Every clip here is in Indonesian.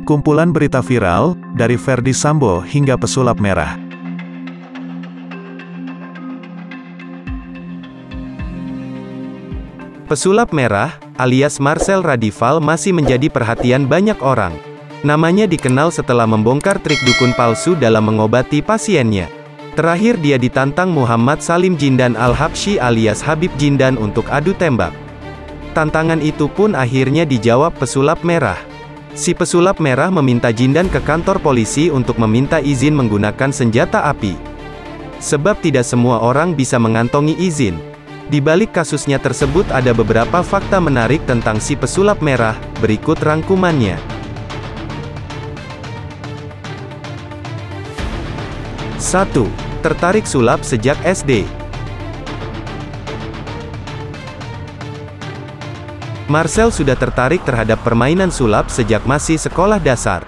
Kumpulan berita viral, dari Ferdy Sambo hingga pesulap merah. Pesulap merah, alias Marcel Radival masih menjadi perhatian banyak orang. Namanya dikenal setelah membongkar trik dukun palsu dalam mengobati pasiennya. Terakhir dia ditantang Muhammad Salim Jindan Al-Habsyi alias Habib Jindan untuk adu tembak. Tantangan itu pun akhirnya dijawab pesulap merah. Si pesulap merah meminta Jindan ke kantor polisi untuk meminta izin menggunakan senjata api. Sebab tidak semua orang bisa mengantongi izin. Di balik kasusnya tersebut ada beberapa fakta menarik tentang si pesulap merah, berikut rangkumannya. 1. Tertarik sulap sejak SD. Marcel sudah tertarik terhadap permainan sulap sejak masih sekolah dasar.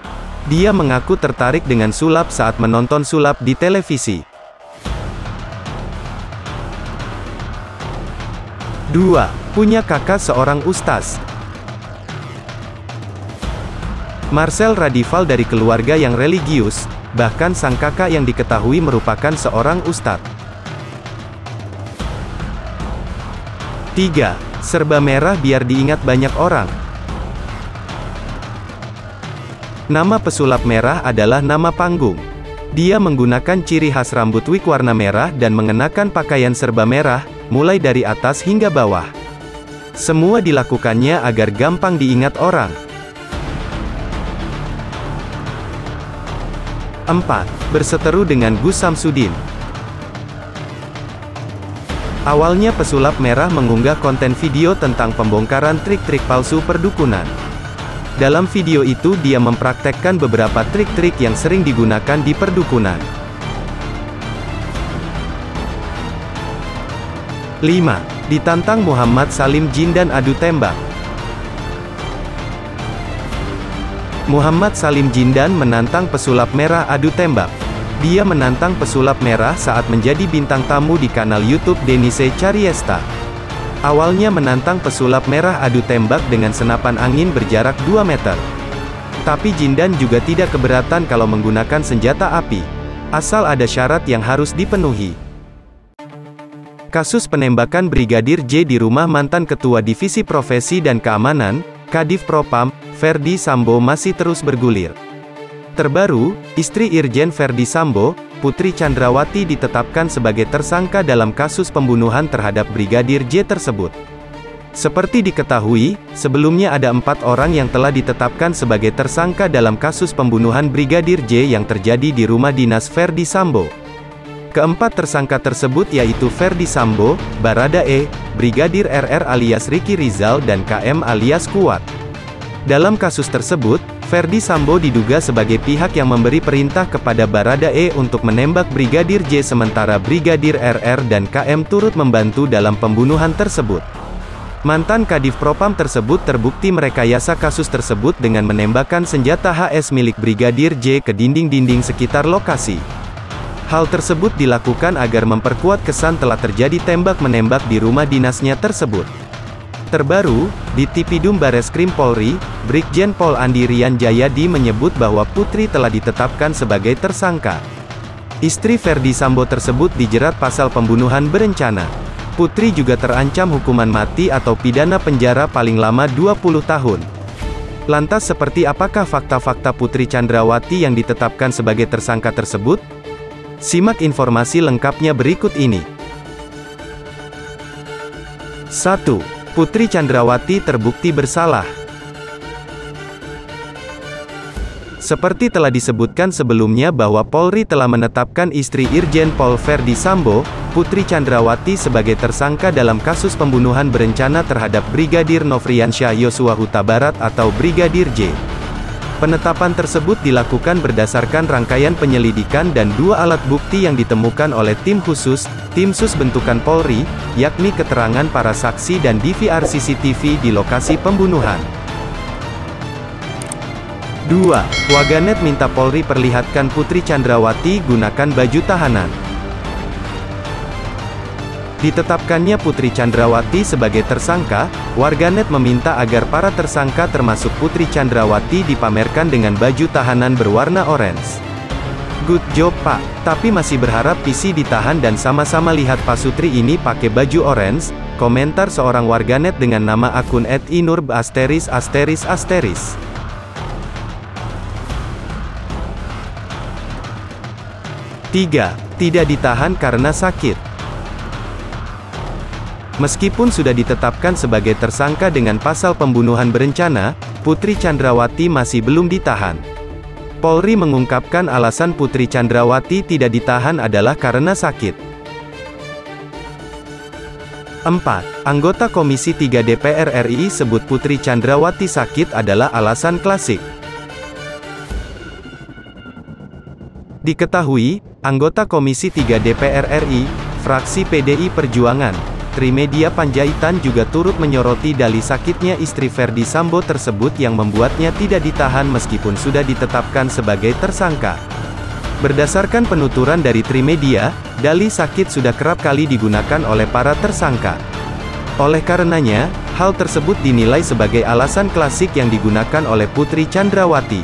Dia mengaku tertarik dengan sulap saat menonton sulap di televisi. 2. Punya kakak seorang ustaz. Marcel Radival dari keluarga yang religius, bahkan sang kakak yang diketahui merupakan seorang ustadz. 3. Serba merah biar diingat banyak orang. Nama pesulap merah adalah nama panggung. Dia menggunakan ciri khas rambut wig warna merah dan mengenakan pakaian serba merah, mulai dari atas hingga bawah. Semua dilakukannya agar gampang diingat orang. 4. Berseteru dengan Gus Samsudin. Awalnya pesulap merah mengunggah konten video tentang pembongkaran trik-trik palsu perdukunan. Dalam video itu dia mempraktekkan beberapa trik-trik yang sering digunakan di perdukunan. 5. Ditantang Muhammad Salim Jindan adu tembak. Muhammad Salim Jindan menantang pesulap merah adu tembak. Dia menantang pesulap merah saat menjadi bintang tamu di kanal YouTube Denise Cariesta. Awalnya menantang pesulap merah adu tembak dengan senapan angin berjarak 2 meter. Tapi Jindan juga tidak keberatan kalau menggunakan senjata api. Asal ada syarat yang harus dipenuhi. Kasus penembakan Brigadir J di rumah mantan Ketua Divisi Profesi dan Keamanan, Kadif Propam, Ferdy Sambo masih terus bergulir. Terbaru, istri Irjen Ferdy Sambo, Putri Chandrawati ditetapkan sebagai tersangka dalam kasus pembunuhan terhadap Brigadir J tersebut. Seperti diketahui, sebelumnya ada 4 orang yang telah ditetapkan sebagai tersangka dalam kasus pembunuhan Brigadir J yang terjadi di rumah dinas Ferdy Sambo. Keempat tersangka tersebut yaitu Ferdy Sambo, Baradae, Brigadir RR alias Ricky Rizal dan KM alias Kuat. Dalam kasus tersebut, Ferdy Sambo diduga sebagai pihak yang memberi perintah kepada Baradae untuk menembak Brigadir J sementara Brigadir RR dan KM turut membantu dalam pembunuhan tersebut. Mantan Kadif Propam tersebut terbukti merekayasa kasus tersebut dengan menembakkan senjata HS milik Brigadir J ke dinding-dinding sekitar lokasi. Hal tersebut dilakukan agar memperkuat kesan telah terjadi tembak-menembak di rumah dinasnya tersebut. Terbaru, di Tipidum Bareskrim Polri, Brigjen Pol Andi Rian Jayadi menyebut bahwa Putri telah ditetapkan sebagai tersangka. Istri Ferdy Sambo tersebut dijerat pasal pembunuhan berencana. Putri juga terancam hukuman mati atau pidana penjara paling lama 20 tahun. Lantas seperti apakah fakta-fakta Putri Chandrawati yang ditetapkan sebagai tersangka tersebut? Simak informasi lengkapnya berikut ini. 1. Putri Chandrawati terbukti bersalah. Seperti telah disebutkan sebelumnya bahwa Polri telah menetapkan istri Irjen Pol Ferdy Sambo, Putri Chandrawati sebagai tersangka dalam kasus pembunuhan berencana terhadap Brigadir Nofriansyah Yosua Huta Barat atau Brigadir J. Penetapan tersebut dilakukan berdasarkan rangkaian penyelidikan dan 2 alat bukti yang ditemukan oleh tim khusus, tim sus bentukan Polri, yakni keterangan para saksi dan DVR CCTV di lokasi pembunuhan. 2. Waganet minta Polri perlihatkan Putri Chandrawati gunakan baju tahanan. Ditetapkannya Putri Chandrawati sebagai tersangka, warganet meminta agar para tersangka termasuk Putri Chandrawati dipamerkan dengan baju tahanan berwarna orange. Good job Pak, tapi masih berharap PC ditahan dan sama-sama lihat Pasutri ini pakai baju orange, komentar seorang warganet dengan nama akun @inurb*****. 3. Tidak ditahan karena sakit. Meskipun sudah ditetapkan sebagai tersangka dengan pasal pembunuhan berencana, Putri Chandrawati masih belum ditahan. Polri mengungkapkan alasan Putri Chandrawati tidak ditahan adalah karena sakit. 4. Anggota Komisi 3 DPR RI sebut Putri Chandrawati sakit adalah alasan klasik. Diketahui, anggota Komisi 3 DPR RI, fraksi PDI Perjuangan, Trimedia Panjaitan juga turut menyoroti dalih sakitnya istri Ferdi Sambo tersebut yang membuatnya tidak ditahan meskipun sudah ditetapkan sebagai tersangka. Berdasarkan penuturan dari Trimedia, dalih sakit sudah kerap kali digunakan oleh para tersangka. Oleh karenanya, hal tersebut dinilai sebagai alasan klasik yang digunakan oleh Putri Chandrawati.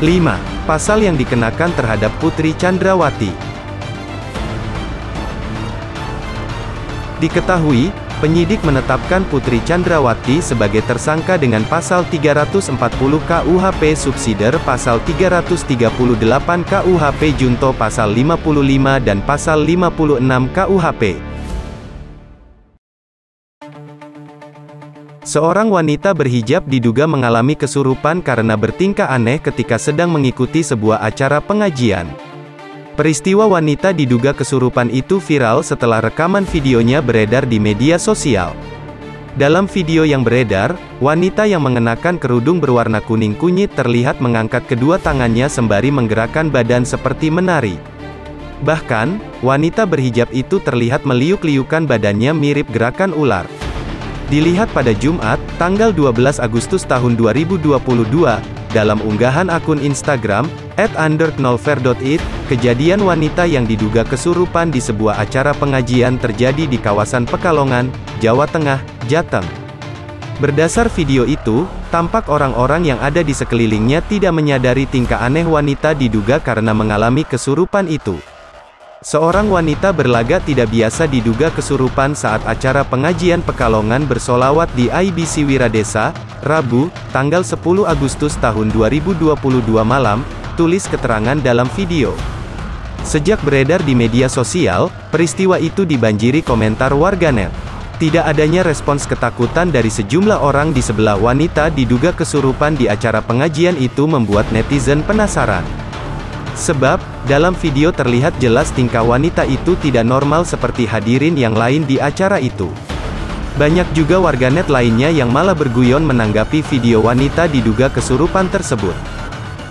5. Pasal yang dikenakan terhadap Putri Chandrawati. Diketahui, penyidik menetapkan Putri Chandrawati sebagai tersangka dengan pasal 340 KUHP subsidiar, pasal 338 KUHP junto, pasal 55 dan pasal 56 KUHP. Seorang wanita berhijab diduga mengalami kesurupan karena bertingkah aneh ketika sedang mengikuti sebuah acara pengajian. Peristiwa wanita diduga kesurupan itu viral setelah rekaman videonya beredar di media sosial. Dalam video yang beredar, wanita yang mengenakan kerudung berwarna kuning kunyit terlihat mengangkat kedua tangannya sembari menggerakkan badan seperti menari. Bahkan, wanita berhijab itu terlihat meliuk-liukan badannya mirip gerakan ular. Dilihat pada Jumat, tanggal 12 Agustus tahun 2022, dalam unggahan akun Instagram, @_nolver.it, kejadian wanita yang diduga kesurupan di sebuah acara pengajian terjadi di kawasan Pekalongan, Jawa Tengah, Jateng. Berdasar video itu, tampak orang-orang yang ada di sekelilingnya tidak menyadari tingkah aneh wanita diduga karena mengalami kesurupan itu. Seorang wanita berlagak tidak biasa diduga kesurupan saat acara pengajian Pekalongan bersolawat di IBC Wiradesa, Rabu, tanggal 10 Agustus tahun 2022 malam, tulis keterangan dalam video. Sejak beredar di media sosial, peristiwa itu dibanjiri komentar warganet. Tidak adanya respons ketakutan dari sejumlah orang di sebelah wanita diduga kesurupan di acara pengajian itu membuat netizen penasaran. Sebab, dalam video terlihat jelas tingkah wanita itu tidak normal seperti hadirin yang lain di acara itu. Banyak juga warganet lainnya yang malah berguyon menanggapi video wanita diduga kesurupan tersebut.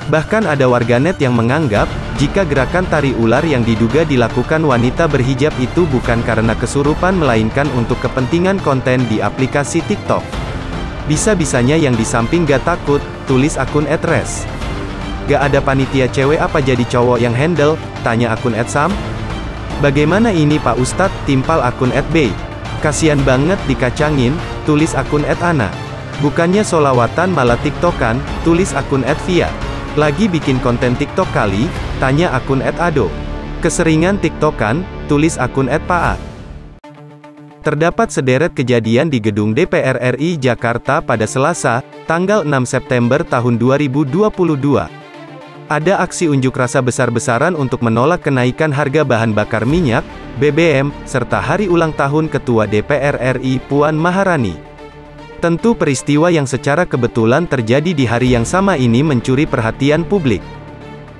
Bahkan ada warganet yang menganggap, jika gerakan tari ular yang diduga dilakukan wanita berhijab itu bukan karena kesurupan melainkan untuk kepentingan konten di aplikasi TikTok. Bisa-bisanya yang di samping gak takut, tulis akun @res. Gak ada panitia cewek apa jadi cowok yang handle, tanya akun @sam. Bagaimana ini Pak Ustadz, timpal akun @b. Kasian banget dikacangin, tulis akun @ana. Bukannya solawatan malah tiktokan, tulis akun @via. Lagi bikin konten TikTok kali, tanya akun @ado. Keseringan tiktokan, tulis akun @paa. Terdapat sederet kejadian di gedung DPR RI Jakarta pada Selasa, tanggal 6 September tahun 2022. Ada aksi unjuk rasa besar-besaran untuk menolak kenaikan harga bahan bakar minyak, BBM, serta hari ulang tahun Ketua DPR RI Puan Maharani. Tentu peristiwa yang secara kebetulan terjadi di hari yang sama ini mencuri perhatian publik.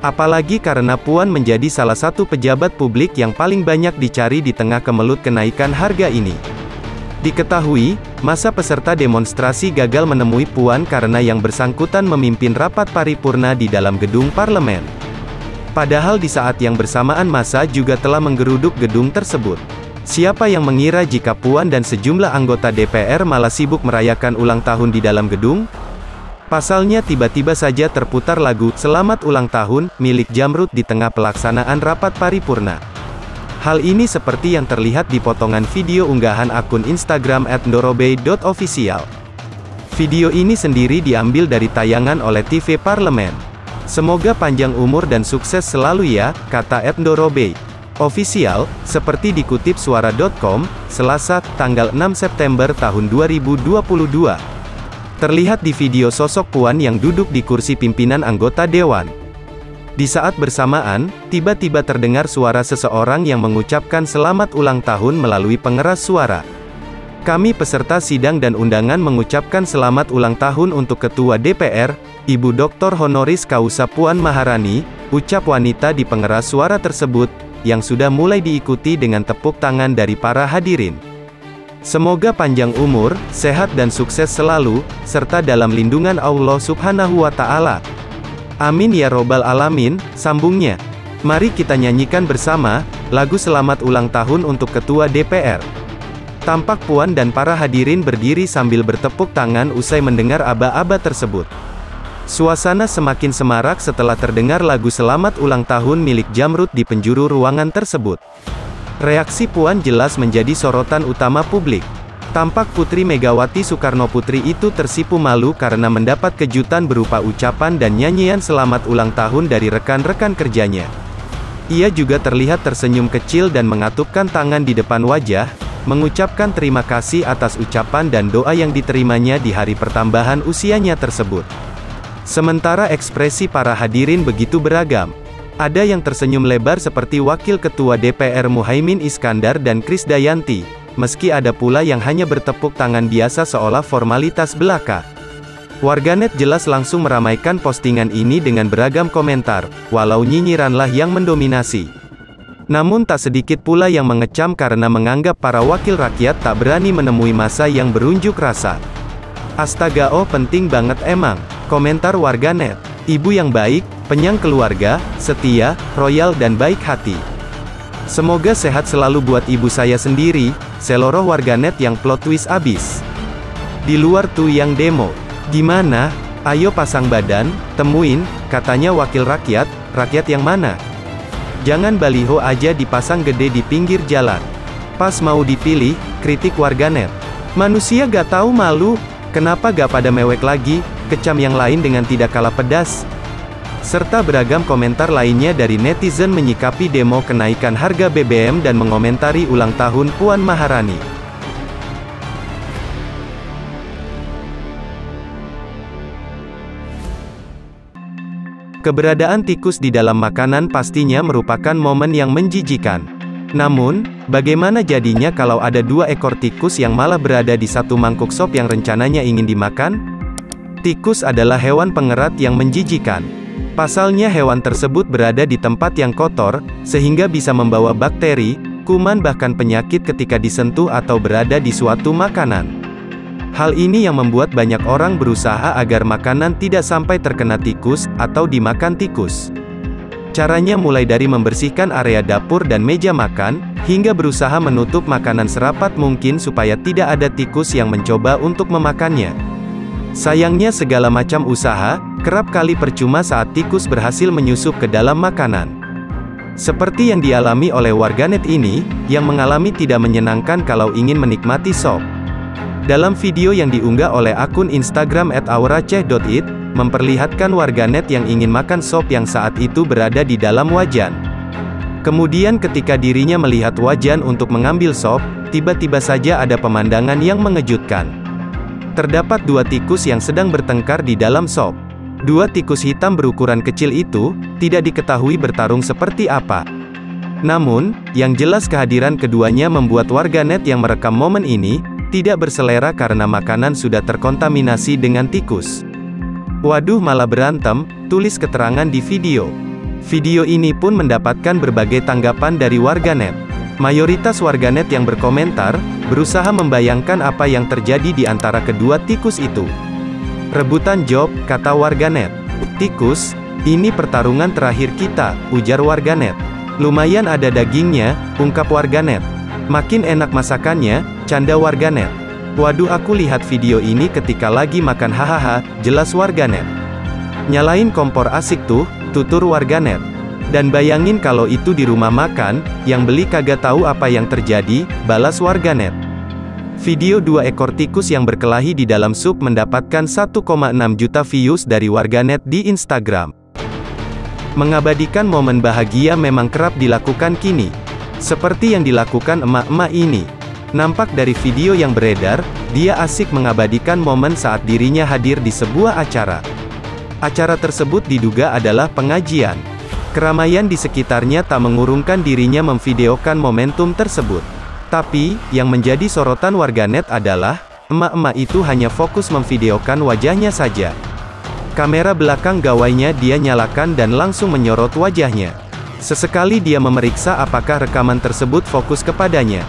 Apalagi karena Puan menjadi salah satu pejabat publik yang paling banyak dicari di tengah kemelut kenaikan harga ini. Diketahui, masa peserta demonstrasi gagal menemui Puan karena yang bersangkutan memimpin rapat paripurna di dalam gedung parlemen. Padahal di saat yang bersamaan massa juga telah menggeruduk gedung tersebut. Siapa yang mengira jika Puan dan sejumlah anggota DPR malah sibuk merayakan ulang tahun di dalam gedung? Pasalnya tiba-tiba saja terputar lagu "Selamat Ulang Tahun" milik Jamrud di tengah pelaksanaan rapat paripurna. Hal ini seperti yang terlihat di potongan video unggahan akun Instagram @ndorobey.official. Video ini sendiri diambil dari tayangan oleh TV Parlemen. "Semoga panjang umur dan sukses selalu ya," kata @ndorobey official, seperti dikutip suara.com, Selasa, tanggal 6 September tahun 2022. Terlihat di video sosok Puan yang duduk di kursi pimpinan anggota Dewan. Di saat bersamaan, tiba-tiba terdengar suara seseorang yang mengucapkan selamat ulang tahun melalui pengeras suara. "Kami peserta sidang dan undangan mengucapkan selamat ulang tahun untuk Ketua DPR, Ibu Dr. Honoris Causa Puan Maharani," ucap wanita di pengeras suara tersebut, yang sudah mulai diikuti dengan tepuk tangan dari para hadirin. "Semoga panjang umur, sehat dan sukses selalu, serta dalam lindungan Allah Subhanahu wa Ta'ala. Amin ya Robbal Alamin," sambungnya. "Mari kita nyanyikan bersama lagu selamat ulang tahun untuk Ketua DPR." Tampak Puan dan para hadirin berdiri sambil bertepuk tangan usai mendengar aba-aba tersebut. Suasana semakin semarak setelah terdengar lagu selamat ulang tahun milik Jamrud di penjuru ruangan tersebut. Reaksi Puan jelas menjadi sorotan utama publik. Tampak Putri Megawati Soekarnoputri itu tersipu malu karena mendapat kejutan berupa ucapan dan nyanyian selamat ulang tahun dari rekan-rekan kerjanya. Ia juga terlihat tersenyum kecil dan mengatupkan tangan di depan wajah, mengucapkan terima kasih atas ucapan dan doa yang diterimanya di hari pertambahan usianya tersebut. Sementara ekspresi para hadirin begitu beragam. Ada yang tersenyum lebar seperti Wakil Ketua DPR Muhaimin Iskandar dan Krisdayanti, meski ada pula yang hanya bertepuk tangan biasa seolah formalitas belaka. Warganet jelas langsung meramaikan postingan ini dengan beragam komentar, walau nyinyiranlah yang mendominasi. Namun tak sedikit pula yang mengecam karena menganggap para wakil rakyat tak berani menemui massa yang berunjuk rasa. "Astaga, oh penting banget emang," komentar warganet. "Ibu yang baik, penyang keluarga, setia, royal dan baik hati. Semoga sehat selalu buat ibu saya sendiri," seloroh warganet yang plot twist abis. "Di luar tuh yang demo. Gimana? Ayo pasang badan, temuin," katanya wakil rakyat. "Rakyat yang mana? Jangan baliho aja dipasang gede di pinggir jalan. Pas mau dipilih," kritik warganet. "Manusia gak tahu malu, kenapa gak pada mewek lagi," kecam yang lain dengan tidak kalah pedas. Serta beragam komentar lainnya dari netizen menyikapi demo kenaikan harga BBM dan mengomentari ulang tahun Puan Maharani. Keberadaan tikus di dalam makanan pastinya merupakan momen yang menjijikan. Namun, bagaimana jadinya kalau ada 2 ekor tikus yang malah berada di satu mangkuk sop yang rencananya ingin dimakan? Tikus adalah hewan pengerat yang menjijikan. Pasalnya hewan tersebut berada di tempat yang kotor, sehingga bisa membawa bakteri, kuman bahkan penyakit ketika disentuh atau berada di suatu makanan. Hal ini yang membuat banyak orang berusaha agar makanan tidak sampai terkena tikus, atau dimakan tikus. Caranya mulai dari membersihkan area dapur dan meja makan, hingga berusaha menutup makanan serapat mungkin supaya tidak ada tikus yang mencoba untuk memakannya. Sayangnya segala macam usaha, kerap kali percuma saat tikus berhasil menyusup ke dalam makanan. Seperti yang dialami oleh warganet ini, yang mengalami tidak menyenangkan kalau ingin menikmati sop. Dalam video yang diunggah oleh akun Instagram @auraceh.it, memperlihatkan warganet yang ingin makan sop yang saat itu berada di dalam wajan. Kemudian ketika dirinya melihat wajan untuk mengambil sop, tiba-tiba saja ada pemandangan yang mengejutkan. Terdapat 2 tikus yang sedang bertengkar di dalam sop. 2 tikus hitam berukuran kecil itu, tidak diketahui bertarung seperti apa. Namun, yang jelas kehadiran keduanya membuat warganet yang merekam momen ini, tidak berselera karena makanan sudah terkontaminasi dengan tikus. "Waduh malah berantem," tulis keterangan di video. Video ini pun mendapatkan berbagai tanggapan dari warganet. Mayoritas warganet yang berkomentar, berusaha membayangkan apa yang terjadi di antara kedua tikus itu. "Rebutan job," kata warganet. "Tikus, ini pertarungan terakhir kita," ujar warganet. "Lumayan ada dagingnya," ungkap warganet. "Makin enak masakannya," canda warganet. Waduh, aku lihat video ini ketika lagi makan, hahaha, jelas warganet. Nyalain kompor asik tuh, tutur warganet. Dan bayangin kalau itu di rumah makan, yang beli kagak tahu apa yang terjadi, balas warganet. Video 2 ekor tikus yang berkelahi di dalam sup mendapatkan 1,6 juta views dari warganet di Instagram. Mengabadikan momen bahagia memang kerap dilakukan kini. Seperti yang dilakukan emak-emak ini. Nampak dari video yang beredar, dia asik mengabadikan momen saat dirinya hadir di sebuah acara. Acara tersebut diduga adalah pengajian. Keramaian di sekitarnya tak mengurungkan dirinya memvideokan momentum tersebut. Tapi, yang menjadi sorotan warganet adalah, emak-emak itu hanya fokus memvideokan wajahnya saja. Kamera belakang gawainya dia nyalakan dan langsung menyorot wajahnya. Sesekali dia memeriksa apakah rekaman tersebut fokus kepadanya.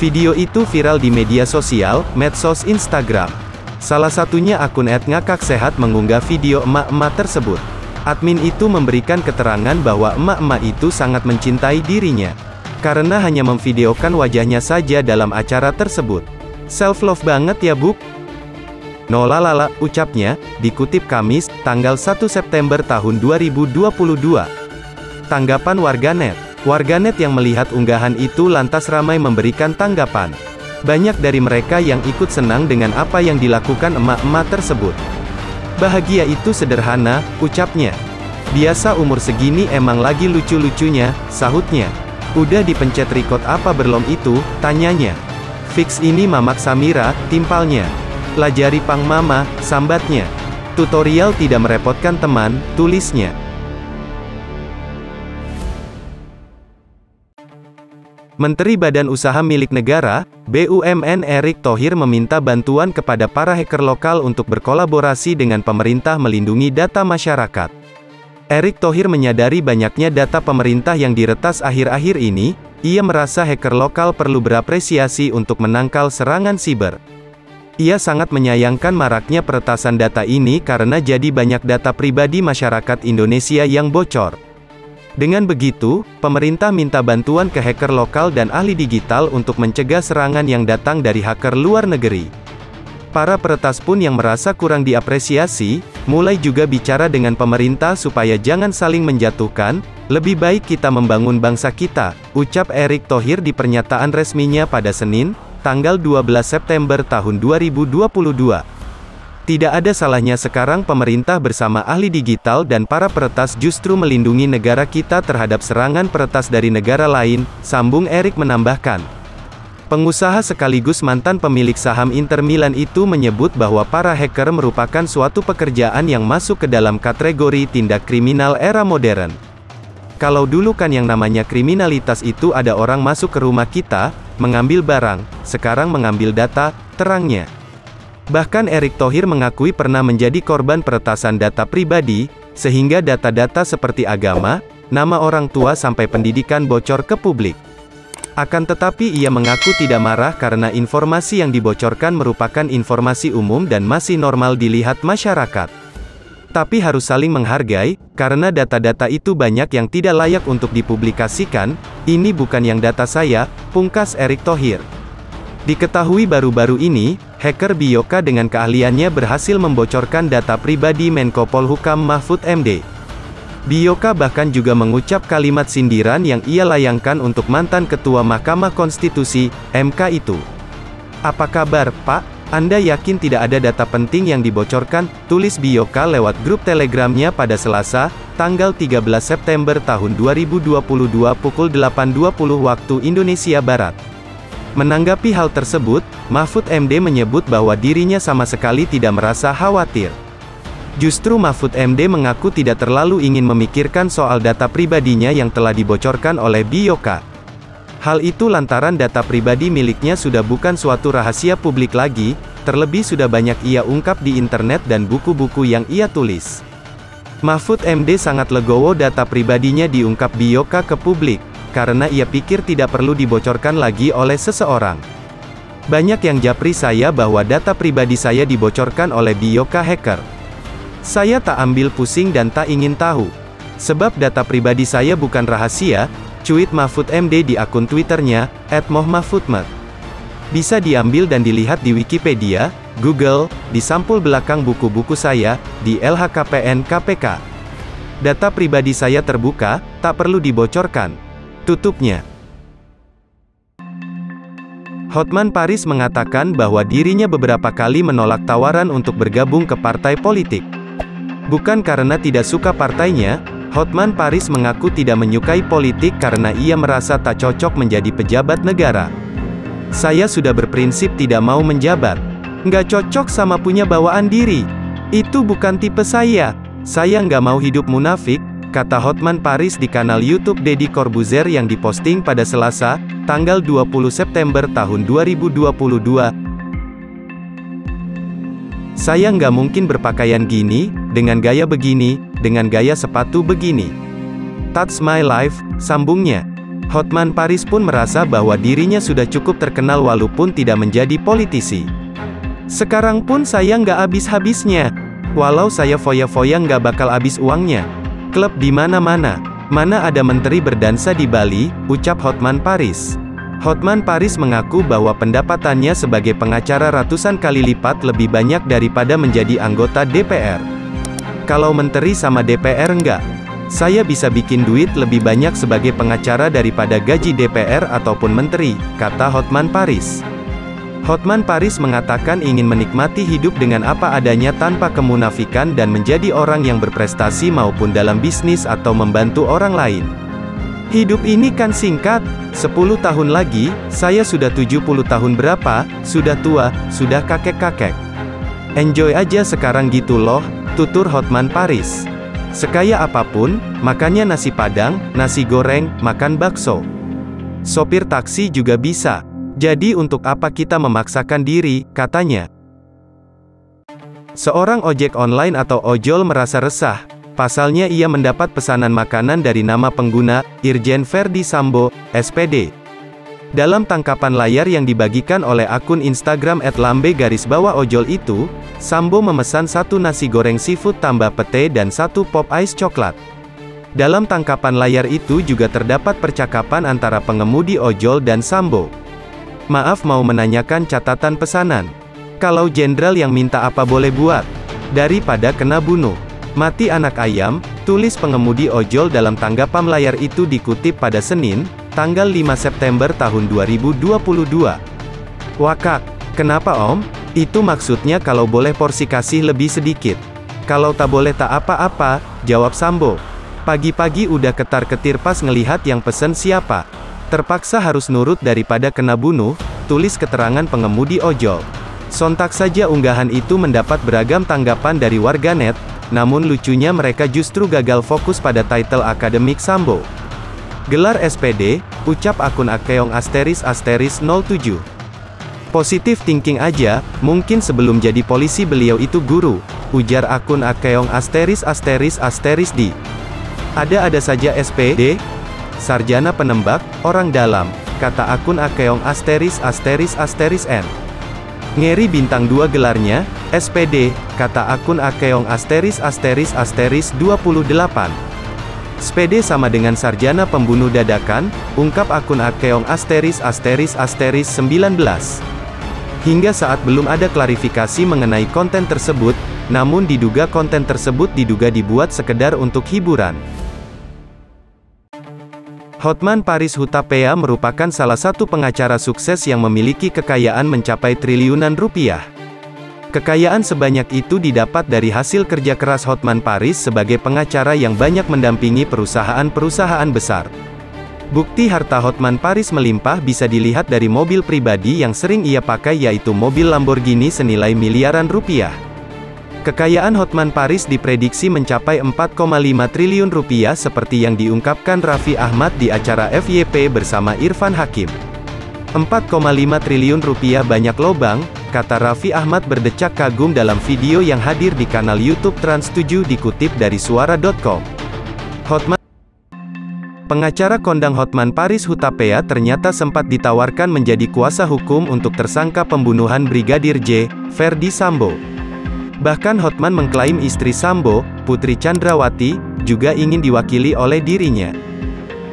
Video itu viral di media sosial, medsos Instagram. Salah satunya akun @ngakaksehat mengunggah video emak-emak tersebut. Admin itu memberikan keterangan bahwa emak-emak itu sangat mencintai dirinya. Karena hanya memvideokan wajahnya saja dalam acara tersebut. Self-love banget ya buk? Nolalala, ucapnya, dikutip Kamis, tanggal 1 September tahun 2022. Tanggapan warganet. Warganet yang melihat unggahan itu lantas ramai memberikan tanggapan. Banyak dari mereka yang ikut senang dengan apa yang dilakukan emak-emak tersebut. Bahagia itu sederhana, ucapnya. Biasa umur segini emang lagi lucu-lucunya, sahutnya. Udah dipencet record apa belum itu, tanyanya. Fix ini Mamak Samira, timpalnya. Pelajari Pang Mama, sambatnya. Tutorial tidak merepotkan teman, tulisnya. Menteri Badan Usaha Milik Negara, BUMN Erick Thohir meminta bantuan kepada para hacker lokal untuk berkolaborasi dengan pemerintah melindungi data masyarakat. Erick Thohir menyadari banyaknya data pemerintah yang diretas akhir-akhir ini, ia merasa hacker lokal perlu berapresiasi untuk menangkal serangan siber. Ia sangat menyayangkan maraknya peretasan data ini karena jadi banyak data pribadi masyarakat Indonesia yang bocor. Dengan begitu, pemerintah minta bantuan ke hacker lokal dan ahli digital untuk mencegah serangan yang datang dari hacker luar negeri. Para peretas pun yang merasa kurang diapresiasi, mulai juga bicara dengan pemerintah supaya jangan saling menjatuhkan, lebih baik kita membangun bangsa kita, ucap Erick Thohir di pernyataan resminya pada Senin, tanggal 12 September tahun 2022. Tidak ada salahnya sekarang pemerintah bersama ahli digital dan para peretas justru melindungi negara kita terhadap serangan peretas dari negara lain, sambung Erick menambahkan. Pengusaha sekaligus mantan pemilik saham Inter Milan itu menyebut bahwa para hacker merupakan suatu pekerjaan yang masuk ke dalam kategori tindak kriminal era modern. Kalau dulu kan yang namanya kriminalitas itu ada orang masuk ke rumah kita, mengambil barang, sekarang mengambil data, terangnya. Bahkan Erick Thohir mengakui pernah menjadi korban peretasan data pribadi, sehingga data-data seperti agama, nama orang tua sampai pendidikan bocor ke publik. Akan tetapi ia mengaku tidak marah karena informasi yang dibocorkan merupakan informasi umum dan masih normal dilihat masyarakat. Tapi harus saling menghargai, karena data-data itu banyak yang tidak layak untuk dipublikasikan, ini bukan yang data saya, pungkas Erick Thohir. Diketahui baru-baru ini, hacker Bioka dengan keahliannya berhasil membocorkan data pribadi Menko Polhukam Mahfud MD. Bioka bahkan juga mengucap kalimat sindiran yang ia layangkan untuk mantan Ketua Mahkamah Konstitusi, MK itu. Apa kabar, Pak? Anda yakin tidak ada data penting yang dibocorkan? Tulis Bioka lewat grup Telegramnya pada Selasa, tanggal 13 September tahun 2022 pukul 8.20 waktu Indonesia Barat. Menanggapi hal tersebut, Mahfud MD menyebut bahwa dirinya sama sekali tidak merasa khawatir. Justru Mahfud MD mengaku tidak terlalu ingin memikirkan soal data pribadinya yang telah dibocorkan oleh Bioka. Hal itu lantaran data pribadi miliknya sudah bukan suatu rahasia publik lagi, terlebih sudah banyak ia ungkap di internet dan buku-buku yang ia tulis. Mahfud MD sangat legowo data pribadinya diungkap Bioka ke publik, karena ia pikir tidak perlu dibocorkan lagi oleh seseorang. Banyak yang japri saya bahwa data pribadi saya dibocorkan oleh Bioka hacker. Saya tak ambil pusing dan tak ingin tahu. Sebab data pribadi saya bukan rahasia, cuit Mahfud MD di akun Twitternya, @mohmahfudmed. Bisa diambil dan dilihat di Wikipedia, Google, di sampul belakang buku-buku saya, di LHKPN KPK. Data pribadi saya terbuka, tak perlu dibocorkan. Tutupnya. Hotman Paris mengatakan bahwa dirinya beberapa kali menolak tawaran untuk bergabung ke partai politik. Bukan karena tidak suka partainya, Hotman Paris mengaku tidak menyukai politik karena ia merasa tak cocok menjadi pejabat negara. Saya sudah berprinsip tidak mau menjabat. Nggak cocok sama punya bawaan diri. Itu bukan tipe saya. Saya nggak mau hidup munafik, kata Hotman Paris di kanal YouTube Deddy Corbuzier yang diposting pada Selasa, tanggal 20 September tahun 2022. Saya nggak mungkin berpakaian gini, dengan gaya begini, dengan gaya sepatu begini. That's my life, sambungnya. Hotman Paris pun merasa bahwa dirinya sudah cukup terkenal walaupun tidak menjadi politisi. Sekarang pun saya nggak habis-habisnya. Walau saya foya-foya nggak bakal habis uangnya. Klub di mana-mana. Mana ada menteri berdansa di Bali, ucap Hotman Paris. Hotman Paris mengaku bahwa pendapatannya sebagai pengacara ratusan kali lipat lebih banyak daripada menjadi anggota DPR. Kalau menteri sama DPR enggak. Saya bisa bikin duit lebih banyak sebagai pengacara daripada gaji DPR ataupun menteri, kata Hotman Paris. Hotman Paris mengatakan ingin menikmati hidup dengan apa adanya tanpa kemunafikan dan menjadi orang yang berprestasi maupun dalam bisnis atau membantu orang lain. Hidup ini kan singkat, 10 tahun lagi, saya sudah 70 tahun berapa, sudah tua, sudah kakek-kakek. Enjoy aja sekarang gitu loh, tutur Hotman Paris. Sekaya apapun, makannya nasi padang, nasi goreng, makan bakso. Sopir taksi juga bisa. Jadi untuk apa kita memaksakan diri, katanya. Seorang ojek online atau ojol merasa resah. Pasalnya ia mendapat pesanan makanan dari nama pengguna, Irjen Verdi Sambo, SPD. Dalam tangkapan layar yang dibagikan oleh akun Instagram @lambe_ojol itu, Sambo memesan 1 nasi goreng seafood tambah pete dan 1 pop ice coklat. Dalam tangkapan layar itu juga terdapat percakapan antara pengemudi ojol dan Sambo. Maaf mau menanyakan catatan pesanan. Kalau jenderal yang minta apa boleh buat? Daripada kena bunuh. Mati anak ayam, tulis pengemudi ojol dalam tanggapan layar itu dikutip pada Senin, tanggal 5 September tahun 2022. Wakak, kenapa om? Itu maksudnya kalau boleh porsi kasih lebih sedikit. Kalau tak boleh tak apa-apa, jawab Sambo. Pagi-pagi udah ketar-ketir pas ngelihat yang pesen siapa. Terpaksa harus nurut daripada kena bunuh, tulis keterangan pengemudi ojol. Sontak saja unggahan itu mendapat beragam tanggapan dari warganet, namun lucunya mereka justru gagal fokus pada title akademik Sambo. Gelar SPD, ucap akun Akeong **07. Positif thinking aja, mungkin sebelum jadi polisi beliau itu guru, ujar akun Akeong *****d. Ada saja SPD, sarjana penembak, orang dalam, kata akun Akeong *****n. Ngeri bintang 2 gelarnya, SPD, kata akun Akeong ***28. SPD sama dengan sarjana pembunuh dadakan, ungkap akun Akeong ****19. Hingga saat belum ada klarifikasi mengenai konten tersebut, namun diduga konten tersebut dibuat sekedar untuk hiburan. Hotman Paris Hutapea merupakan salah satu pengacara sukses yang memiliki kekayaan mencapai triliunan rupiah. Kekayaan sebanyak itu didapat dari hasil kerja keras Hotman Paris sebagai pengacara yang banyak mendampingi perusahaan-perusahaan besar. Bukti harta Hotman Paris melimpah bisa dilihat dari mobil pribadi yang sering ia pakai yaitu mobil Lamborghini senilai miliaran rupiah. Kekayaan Hotman Paris diprediksi mencapai 4,5 triliun rupiah seperti yang diungkapkan Raffi Ahmad di acara FYP bersama Irfan Hakim. 4,5 triliun rupiah banyak lobang, kata Raffi Ahmad berdecak kagum dalam video yang hadir di kanal YouTube Trans 7 dikutip dari suara.com. Pengacara kondang Hotman Paris Hutapea ternyata sempat ditawarkan menjadi kuasa hukum untuk tersangka pembunuhan Brigadir J, Verdi Sambo. Bahkan Hotman mengklaim istri Sambo, Putri Chandrawati, juga ingin diwakili oleh dirinya.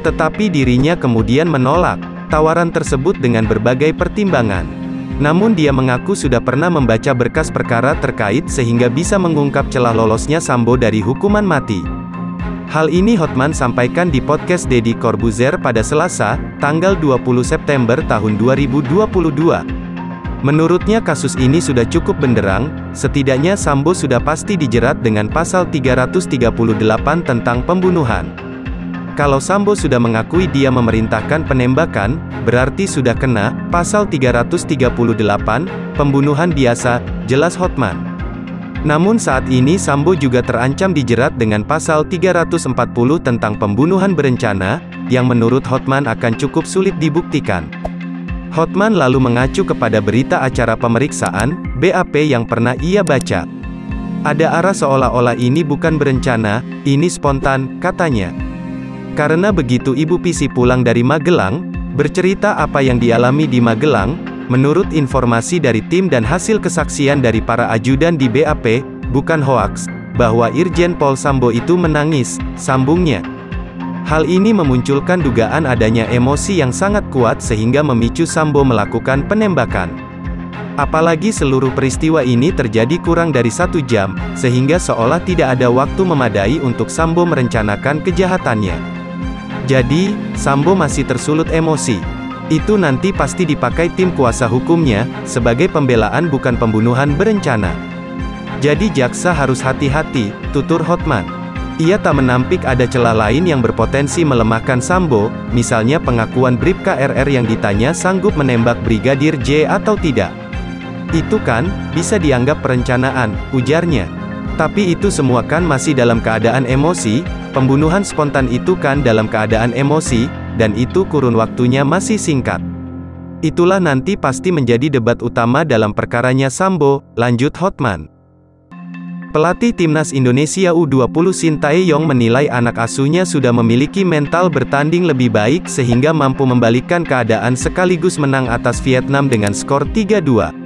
Tetapi dirinya kemudian menolak tawaran tersebut dengan berbagai pertimbangan. Namun dia mengaku sudah pernah membaca berkas perkara terkait sehingga bisa mengungkap celah lolosnya Sambo dari hukuman mati. Hal ini Hotman sampaikan di podcast Deddy Corbuzier pada Selasa, tanggal 20 September tahun 2022. Menurutnya kasus ini sudah cukup benderang, setidaknya Sambo sudah pasti dijerat dengan pasal 338 tentang pembunuhan. Kalau Sambo sudah mengakui dia memerintahkan penembakan, berarti sudah kena pasal 338, pembunuhan biasa, jelas Hotman. Namun saat ini Sambo juga terancam dijerat dengan pasal 340 tentang pembunuhan berencana, yang menurut Hotman akan cukup sulit dibuktikan. Hotman lalu mengacu kepada berita acara pemeriksaan BAP yang pernah ia baca. Ada arah seolah-olah ini bukan berencana, ini spontan, katanya. Karena begitu Ibu Pisi pulang dari Magelang, bercerita apa yang dialami di Magelang, menurut informasi dari tim dan hasil kesaksian dari para ajudan di BAP, bukan hoaks, bahwa Irjen Pol Sambo itu menangis, sambungnya. Hal ini memunculkan dugaan adanya emosi yang sangat kuat sehingga memicu Sambo melakukan penembakan. Apalagi seluruh peristiwa ini terjadi kurang dari 1 jam, sehingga seolah tidak ada waktu memadai untuk Sambo merencanakan kejahatannya. Jadi, Sambo masih tersulut emosi. Itu nanti pasti dipakai tim kuasa hukumnya, sebagai pembelaan bukan pembunuhan berencana. Jadi jaksa harus hati-hati, tutur Hotman. Ia tak menampik ada celah lain yang berpotensi melemahkan Sambo, misalnya pengakuan Bribka RR yang ditanya sanggup menembak Brigadir J atau tidak. Itu kan, bisa dianggap perencanaan, ujarnya. Tapi itu semua kan masih dalam keadaan emosi, pembunuhan spontan itu kan dalam keadaan emosi, dan itu kurun waktunya masih singkat. Itulah nanti pasti menjadi debat utama dalam perkaranya Sambo, lanjut Hotman. Pelatih Timnas Indonesia U20 Sintayong menilai anak asuhnya sudah memiliki mental bertanding lebih baik sehingga mampu membalikkan keadaan sekaligus menang atas Vietnam dengan skor 3-2.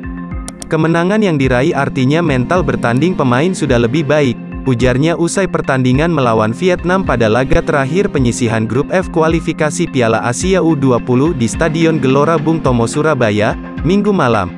Kemenangan yang diraih artinya mental bertanding pemain sudah lebih baik, ujarnya usai pertandingan melawan Vietnam pada laga terakhir penyisihan grup F kualifikasi Piala Asia U20 di Stadion Gelora Bung Tomo Surabaya, Minggu malam.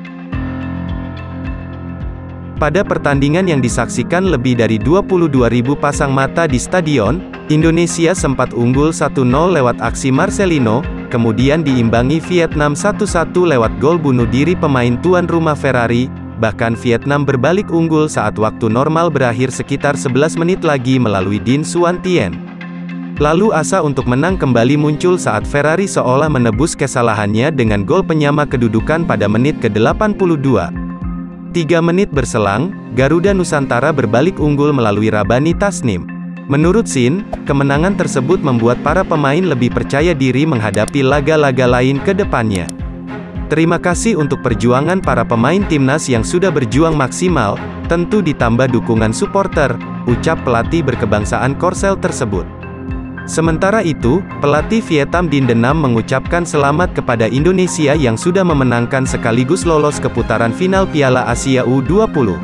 Pada pertandingan yang disaksikan lebih dari 22.000 pasang mata di stadion, Indonesia sempat unggul 1-0 lewat aksi Marcelino, kemudian diimbangi Vietnam 1-1 lewat gol bunuh diri pemain tuan rumah Ferrari, bahkan Vietnam berbalik unggul saat waktu normal berakhir sekitar 11 menit lagi melalui Dinh Xuan Tien. Lalu asa untuk menang kembali muncul saat Ferrari seolah menebus kesalahannya dengan gol penyama kedudukan pada menit ke-82. 3 menit berselang, Garuda Nusantara berbalik unggul melalui Rabani Tasnim. Menurut Sin, kemenangan tersebut membuat para pemain lebih percaya diri menghadapi laga-laga lain ke depannya. Terima kasih untuk perjuangan para pemain timnas yang sudah berjuang maksimal, tentu ditambah dukungan supporter, ucap pelatih berkebangsaan Korsel tersebut. Sementara itu, pelatih Vietnam Dinh Denam mengucapkan selamat kepada Indonesia yang sudah memenangkan sekaligus lolos ke putaran final Piala Asia U20.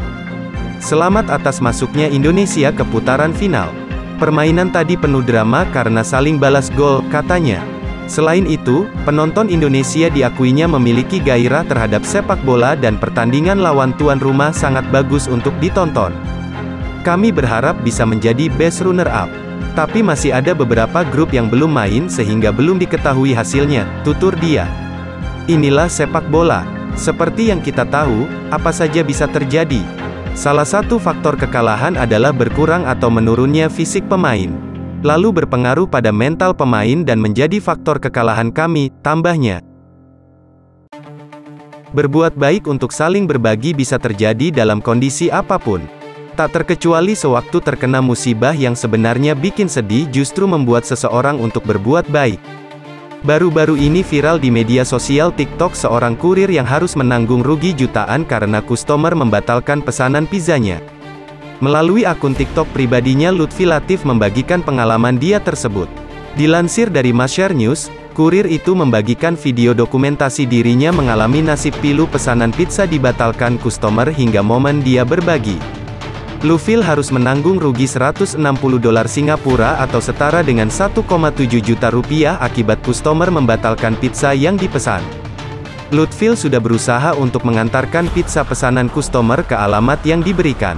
Selamat atas masuknya Indonesia ke putaran final. Permainan tadi penuh drama karena saling balas gol, katanya. Selain itu, penonton Indonesia diakuinya memiliki gairah terhadap sepak bola dan pertandingan lawan tuan rumah sangat bagus untuk ditonton. Kami berharap bisa menjadi best runner-up. Tapi masih ada beberapa grup yang belum main sehingga belum diketahui hasilnya, tutur dia. Inilah sepak bola. Seperti yang kita tahu, apa saja bisa terjadi. Salah satu faktor kekalahan adalah berkurang atau menurunnya fisik pemain. Lalu berpengaruh pada mental pemain dan menjadi faktor kekalahan kami, tambahnya. Berbuat baik untuk saling berbagi bisa terjadi dalam kondisi apapun. Tak terkecuali sewaktu terkena musibah yang sebenarnya bikin sedih justru membuat seseorang untuk berbuat baik. Baru-baru ini viral di media sosial TikTok seorang kurir yang harus menanggung rugi jutaan karena customer membatalkan pesanan pizzanya. Melalui akun TikTok pribadinya Lutfi Latif membagikan pengalaman dia tersebut. Dilansir dari Masyar News, kurir itu membagikan video dokumentasi dirinya mengalami nasib pilu pesanan pizza dibatalkan customer hingga momen dia berbagi. Lufil harus menanggung rugi 160 dolar Singapura atau setara dengan 1,7 juta rupiah akibat customer membatalkan pizza yang dipesan. Lutfil sudah berusaha untuk mengantarkan pizza pesanan customer ke alamat yang diberikan.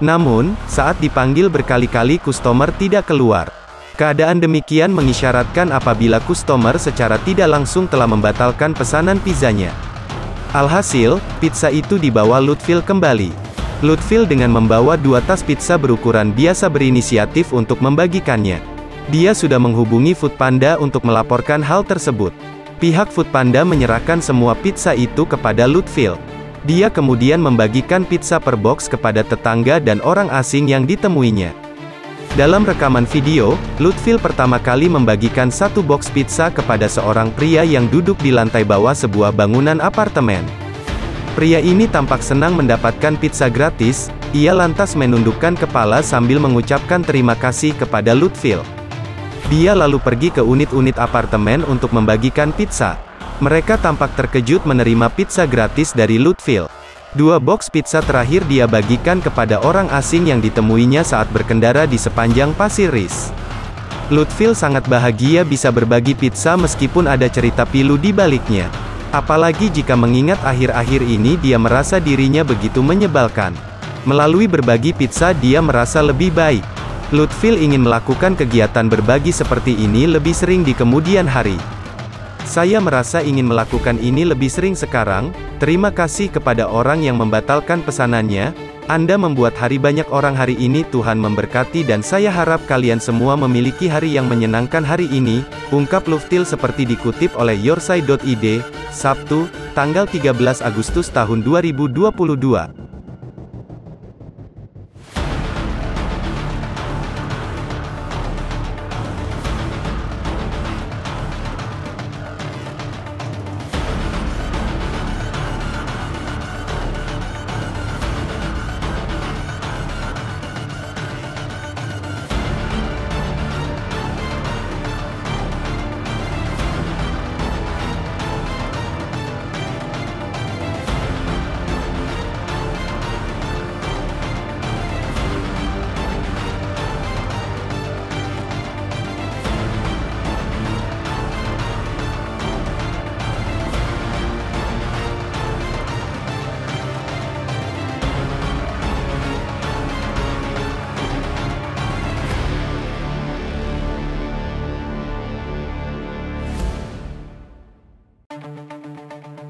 Namun, saat dipanggil berkali-kali customer tidak keluar. Keadaan demikian mengisyaratkan apabila customer secara tidak langsung telah membatalkan pesanan pizzanya. Alhasil, pizza itu dibawa Lutfil kembali. Lutfil dengan membawa 2 tas pizza berukuran biasa berinisiatif untuk membagikannya. Dia sudah menghubungi Foodpanda untuk melaporkan hal tersebut. Pihak Foodpanda menyerahkan semua pizza itu kepada Lutfil. Dia kemudian membagikan pizza per box kepada tetangga dan orang asing yang ditemuinya. Dalam rekaman video, Lutfil pertama kali membagikan 1 box pizza kepada seorang pria yang duduk di lantai bawah sebuah bangunan apartemen. Pria ini tampak senang mendapatkan pizza gratis, ia lantas menundukkan kepala sambil mengucapkan terima kasih kepada Lutfil. Dia lalu pergi ke unit-unit apartemen untuk membagikan pizza. Mereka tampak terkejut menerima pizza gratis dari Lutfil. 2 box pizza terakhir dia bagikan kepada orang asing yang ditemuinya saat berkendara di sepanjang Pasir Ris. Lutfil sangat bahagia bisa berbagi pizza meskipun ada cerita pilu di baliknya. Apalagi jika mengingat akhir-akhir ini dia merasa dirinya begitu menyebalkan. Melalui berbagi pizza dia merasa lebih baik. Lutfil ingin melakukan kegiatan berbagi seperti ini lebih sering di kemudian hari. Saya merasa ingin melakukan ini lebih sering sekarang. Terima kasih kepada orang yang membatalkan pesanannya. Anda membuat hari banyak orang hari ini. Tuhan memberkati dan saya harap kalian semua memiliki hari yang menyenangkan hari ini, ungkap Lutfil seperti dikutip oleh Yourside.id, Sabtu, tanggal 13 Agustus tahun 2022.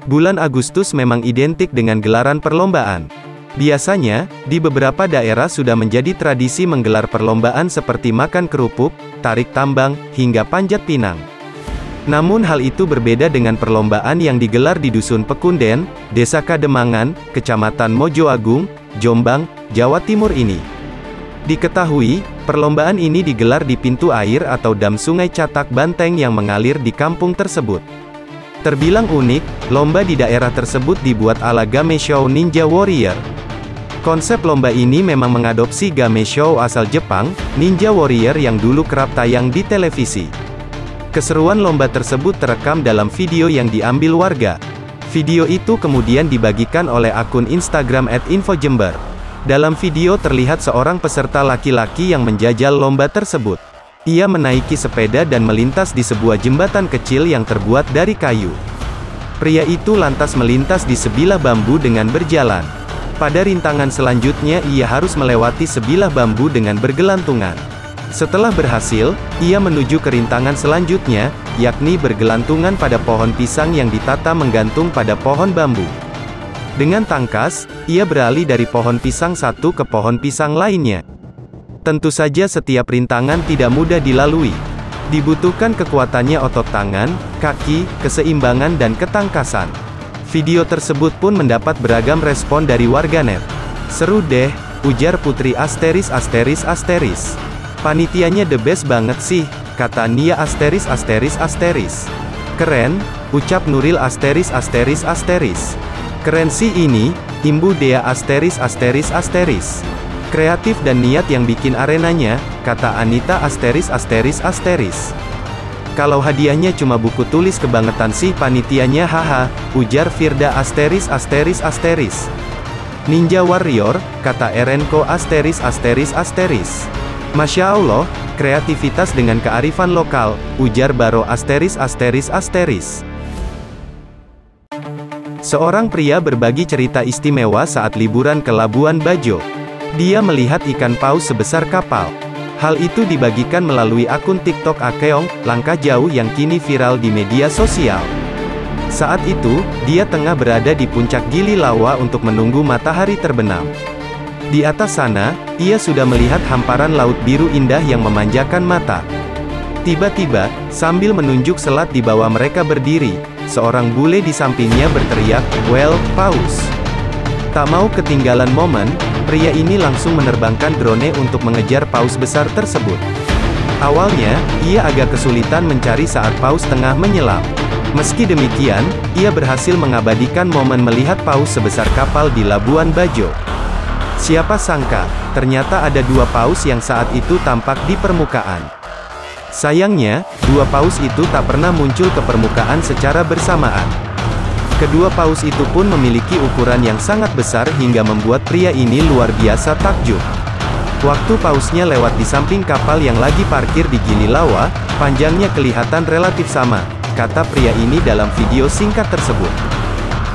Bulan Agustus memang identik dengan gelaran perlombaan. Biasanya, di beberapa daerah sudah menjadi tradisi menggelar perlombaan seperti makan kerupuk, tarik tambang, hingga panjat pinang. Namun hal itu berbeda dengan perlombaan yang digelar di Dusun Pekunden, Desa Kademangan, Kecamatan Mojoagung, Jombang, Jawa Timur ini. Diketahui, perlombaan ini digelar di pintu air atau dam Sungai Catak Banteng yang mengalir di kampung tersebut. Terbilang unik, lomba di daerah tersebut dibuat ala game show Ninja Warrior. Konsep lomba ini memang mengadopsi game show asal Jepang, Ninja Warrior yang dulu kerap tayang di televisi. Keseruan lomba tersebut terekam dalam video yang diambil warga. Video itu kemudian dibagikan oleh akun Instagram @infojember. Dalam video terlihat seorang peserta laki-laki yang menjajal lomba tersebut. Ia menaiki sepeda dan melintas di sebuah jembatan kecil yang terbuat dari kayu. Pria itu lantas melintas di sebilah bambu dengan berjalan. Pada rintangan selanjutnya ia harus melewati sebilah bambu dengan bergelantungan. Setelah berhasil, ia menuju ke rintangan selanjutnya, yakni bergelantungan pada pohon pisang yang ditata menggantung pada pohon bambu. Dengan tangkas, ia beralih dari pohon pisang satu ke pohon pisang lainnya. Tentu saja setiap rintangan tidak mudah dilalui. Dibutuhkan kekuatannya otot tangan, kaki, keseimbangan dan ketangkasan. Video tersebut pun mendapat beragam respon dari warganet. "Seru deh," ujar Putri *****. "Panitianya the best banget sih," kata Nia *****. "Keren," ucap Nuril *****. "Keren sih ini," imbu Dea *****. "Kreatif dan niat yang bikin arenanya," kata Anita *****. "Kalau hadiahnya cuma buku tulis kebangetan sih panitianya haha," ujar Firda *****. "Ninja Warrior," kata Erenko *****. "Masya Allah, kreativitas dengan kearifan lokal," ujar Baro *****. Seorang pria berbagi cerita istimewa saat liburan ke Labuan Bajo. Dia melihat ikan paus sebesar kapal. Hal itu dibagikan melalui akun TikTok Akeong, langkah jauh yang kini viral di media sosial. Saat itu, dia tengah berada di puncak Gili Lawa untuk menunggu matahari terbenam. Di atas sana, ia sudah melihat hamparan laut biru indah yang memanjakan mata. Tiba-tiba, sambil menunjuk selat di bawah mereka berdiri, seorang bule di sampingnya berteriak, "Well, paus!" Tak mau ketinggalan momen, pria ini langsung menerbangkan drone untuk mengejar paus besar tersebut. Awalnya, ia agak kesulitan mencari saat paus tengah menyelam. Meski demikian, ia berhasil mengabadikan momen melihat paus sebesar kapal di Labuan Bajo. Siapa sangka, ternyata ada dua paus yang saat itu tampak di permukaan. Sayangnya, dua paus itu tak pernah muncul ke permukaan secara bersamaan. Kedua paus itu pun memiliki ukuran yang sangat besar hingga membuat pria ini luar biasa takjub. Waktu pausnya lewat di samping kapal yang lagi parkir di Gili Lawa, panjangnya kelihatan relatif sama, kata pria ini dalam video singkat tersebut.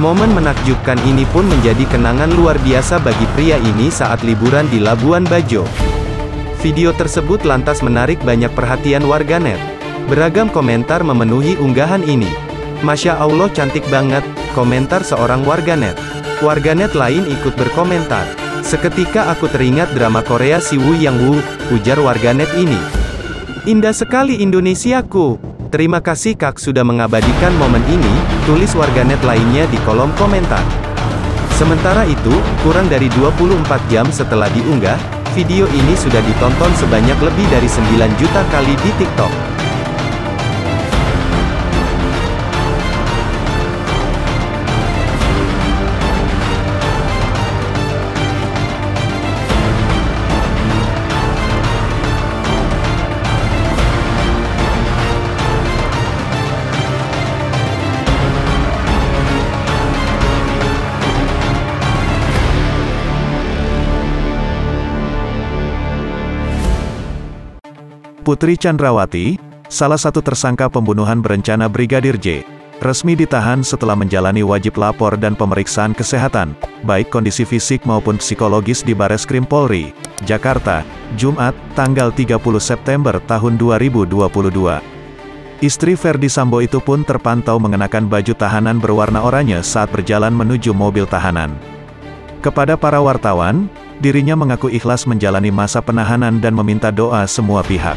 Momen menakjubkan ini pun menjadi kenangan luar biasa bagi pria ini saat liburan di Labuan Bajo. Video tersebut lantas menarik banyak perhatian warganet. Beragam komentar memenuhi unggahan ini. "Masya Allah, cantik banget," komentar seorang warganet. Warganet lain ikut berkomentar. "Seketika aku teringat drama Korea Si Woo Yang Woo," ujar warganet ini. "Indah sekali Indonesiaku. Terima kasih Kak sudah mengabadikan momen ini," tulis warganet lainnya di kolom komentar. Sementara itu, kurang dari 24 jam setelah diunggah, video ini sudah ditonton sebanyak lebih dari 9 juta kali di TikTok. Putri Chandrawati, salah satu tersangka pembunuhan berencana Brigadir J, resmi ditahan setelah menjalani wajib lapor dan pemeriksaan kesehatan, baik kondisi fisik maupun psikologis di Bareskrim Polri, Jakarta, Jumat, tanggal 30 September tahun 2022. Istri Ferdi Sambo itu pun terpantau mengenakan baju tahanan berwarna oranye saat berjalan menuju mobil tahanan. Kepada para wartawan, dirinya mengaku ikhlas menjalani masa penahanan dan meminta doa semua pihak.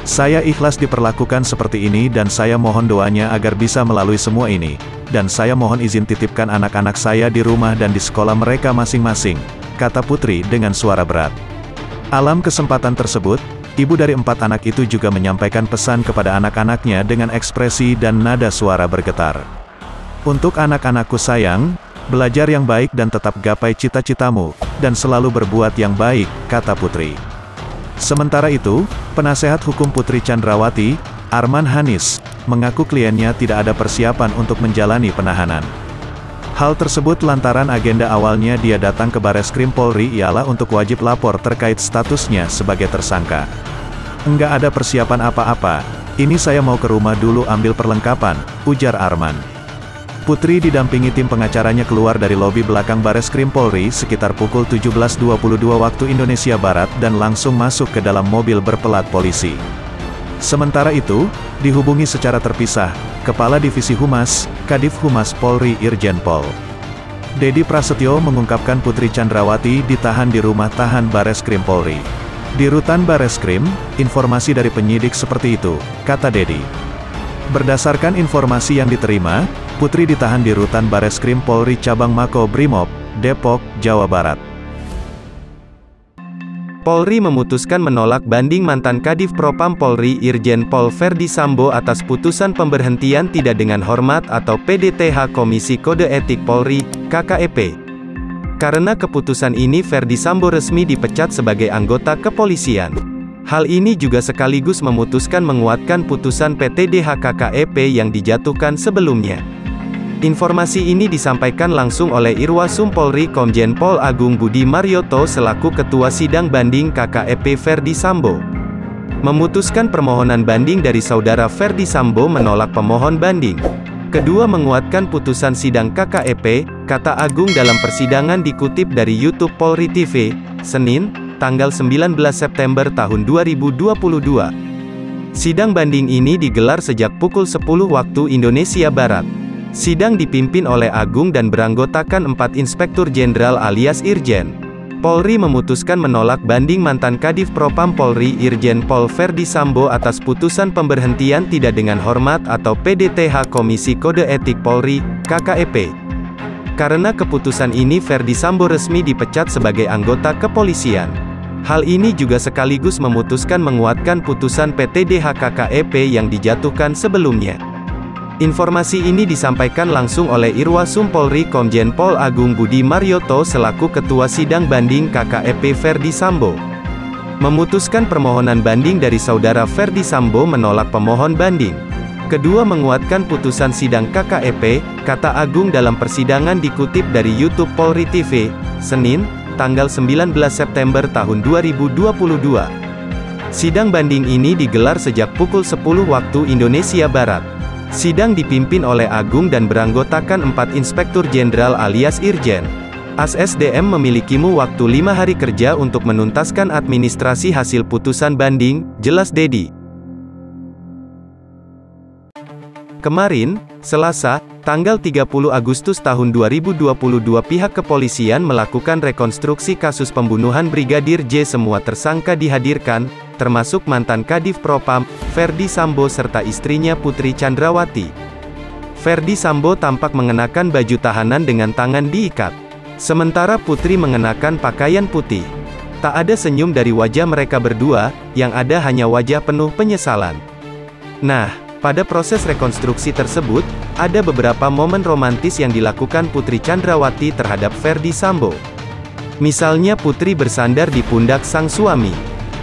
"Saya ikhlas diperlakukan seperti ini dan saya mohon doanya agar bisa melalui semua ini. Dan saya mohon izin titipkan anak-anak saya di rumah dan di sekolah mereka masing-masing," kata Putri dengan suara berat. Alam kesempatan tersebut, ibu dari 4 anak itu juga menyampaikan pesan kepada anak-anaknya dengan ekspresi dan nada suara bergetar. "Untuk anak-anakku sayang, belajar yang baik dan tetap gapai cita-citamu, dan selalu berbuat yang baik," kata Putri. Sementara itu, penasehat hukum Putri Chandrawati, Arman Hanis, mengaku kliennya tidak ada persiapan untuk menjalani penahanan. Hal tersebut lantaran agenda awalnya dia datang ke Bareskrim Polri ialah untuk wajib lapor terkait statusnya sebagai tersangka. "Enggak ada persiapan apa-apa, ini saya mau ke rumah dulu ambil perlengkapan," ujar Arman. Putri didampingi tim pengacaranya keluar dari lobi belakang Bareskrim Polri sekitar pukul 17.22 waktu Indonesia Barat dan langsung masuk ke dalam mobil berpelat polisi. Sementara itu, dihubungi secara terpisah, Kepala Divisi Humas, Kadif Humas Polri Irjen Pol Dedi Prasetyo mengungkapkan Putri Chandrawati ditahan di rumah tahan Bareskrim Polri. "Di rutan Bareskrim, informasi dari penyidik seperti itu," kata Dedi. Berdasarkan informasi yang diterima, Putri ditahan di rutan Bareskrim Polri Cabang Mako Brimob, Depok, Jawa Barat. Polri memutuskan menolak banding mantan Kadif Propam Polri Irjen Pol Ferdi Sambo atas putusan pemberhentian tidak dengan hormat atau PDTH Komisi Kode Etik Polri, KKEP. Karena keputusan ini Ferdi Sambo resmi dipecat sebagai anggota kepolisian. Hal ini juga sekaligus memutuskan menguatkan putusan PTDH KKEP yang dijatuhkan sebelumnya. Informasi ini disampaikan langsung oleh Irwasum Polri Komjen Pol Agung Budi Marioto selaku Ketua Sidang Banding KKEP Ferdi Sambo. Memutuskan permohonan banding dari saudara Ferdi Sambo menolak pemohon banding. Kedua menguatkan putusan sidang KKEP, kata Agung dalam persidangan dikutip dari YouTube Polri TV, Senin, tanggal 19 September tahun 2022. Sidang banding ini digelar sejak pukul 10 waktu Indonesia Barat. Sidang dipimpin oleh Agung dan beranggotakan 4 Inspektur Jenderal alias Irjen. Polri memutuskan menolak banding mantan Kadif Propam Polri Irjen Pol Verdi Sambo atas putusan pemberhentian tidak dengan hormat atau PDTH Komisi Kode Etik Polri, KKEP. Karena keputusan ini Verdi Sambo resmi dipecat sebagai anggota kepolisian. Hal ini juga sekaligus memutuskan menguatkan putusan PTDH KKEP yang dijatuhkan sebelumnya. Informasi ini disampaikan langsung oleh Irwasum Polri Komjen Pol Agung Budi Marioto selaku Ketua Sidang Banding KKEP Verdi Sambo. Memutuskan permohonan banding dari saudara Verdi Sambo menolak pemohon banding. Kedua menguatkan putusan sidang KKEP, kata Agung dalam persidangan dikutip dari YouTube Polri TV, Senin, tanggal 19 September tahun 2022. Sidang banding ini digelar sejak pukul 10 waktu Indonesia Barat. Sidang dipimpin oleh Agung dan beranggotakan 4 Inspektur Jenderal alias Irjen. ASDM memilikimu waktu 5 hari kerja untuk menuntaskan administrasi hasil putusan banding, jelas Dedi. Kemarin, Selasa, tanggal 30 Agustus tahun 2022 pihak kepolisian melakukan rekonstruksi kasus pembunuhan Brigadir J. Semua tersangka dihadirkan, termasuk mantan Kadif Propam, Verdi Sambo serta istrinya Putri Chandrawati. Verdi Sambo tampak mengenakan baju tahanan dengan tangan diikat. Sementara Putri mengenakan pakaian putih. Tak ada senyum dari wajah mereka berdua, yang ada hanya wajah penuh penyesalan. Nah, pada proses rekonstruksi tersebut, ada beberapa momen romantis yang dilakukan Putri Chandrawati terhadap Verdi Sambo. Misalnya Putri bersandar di pundak sang suami.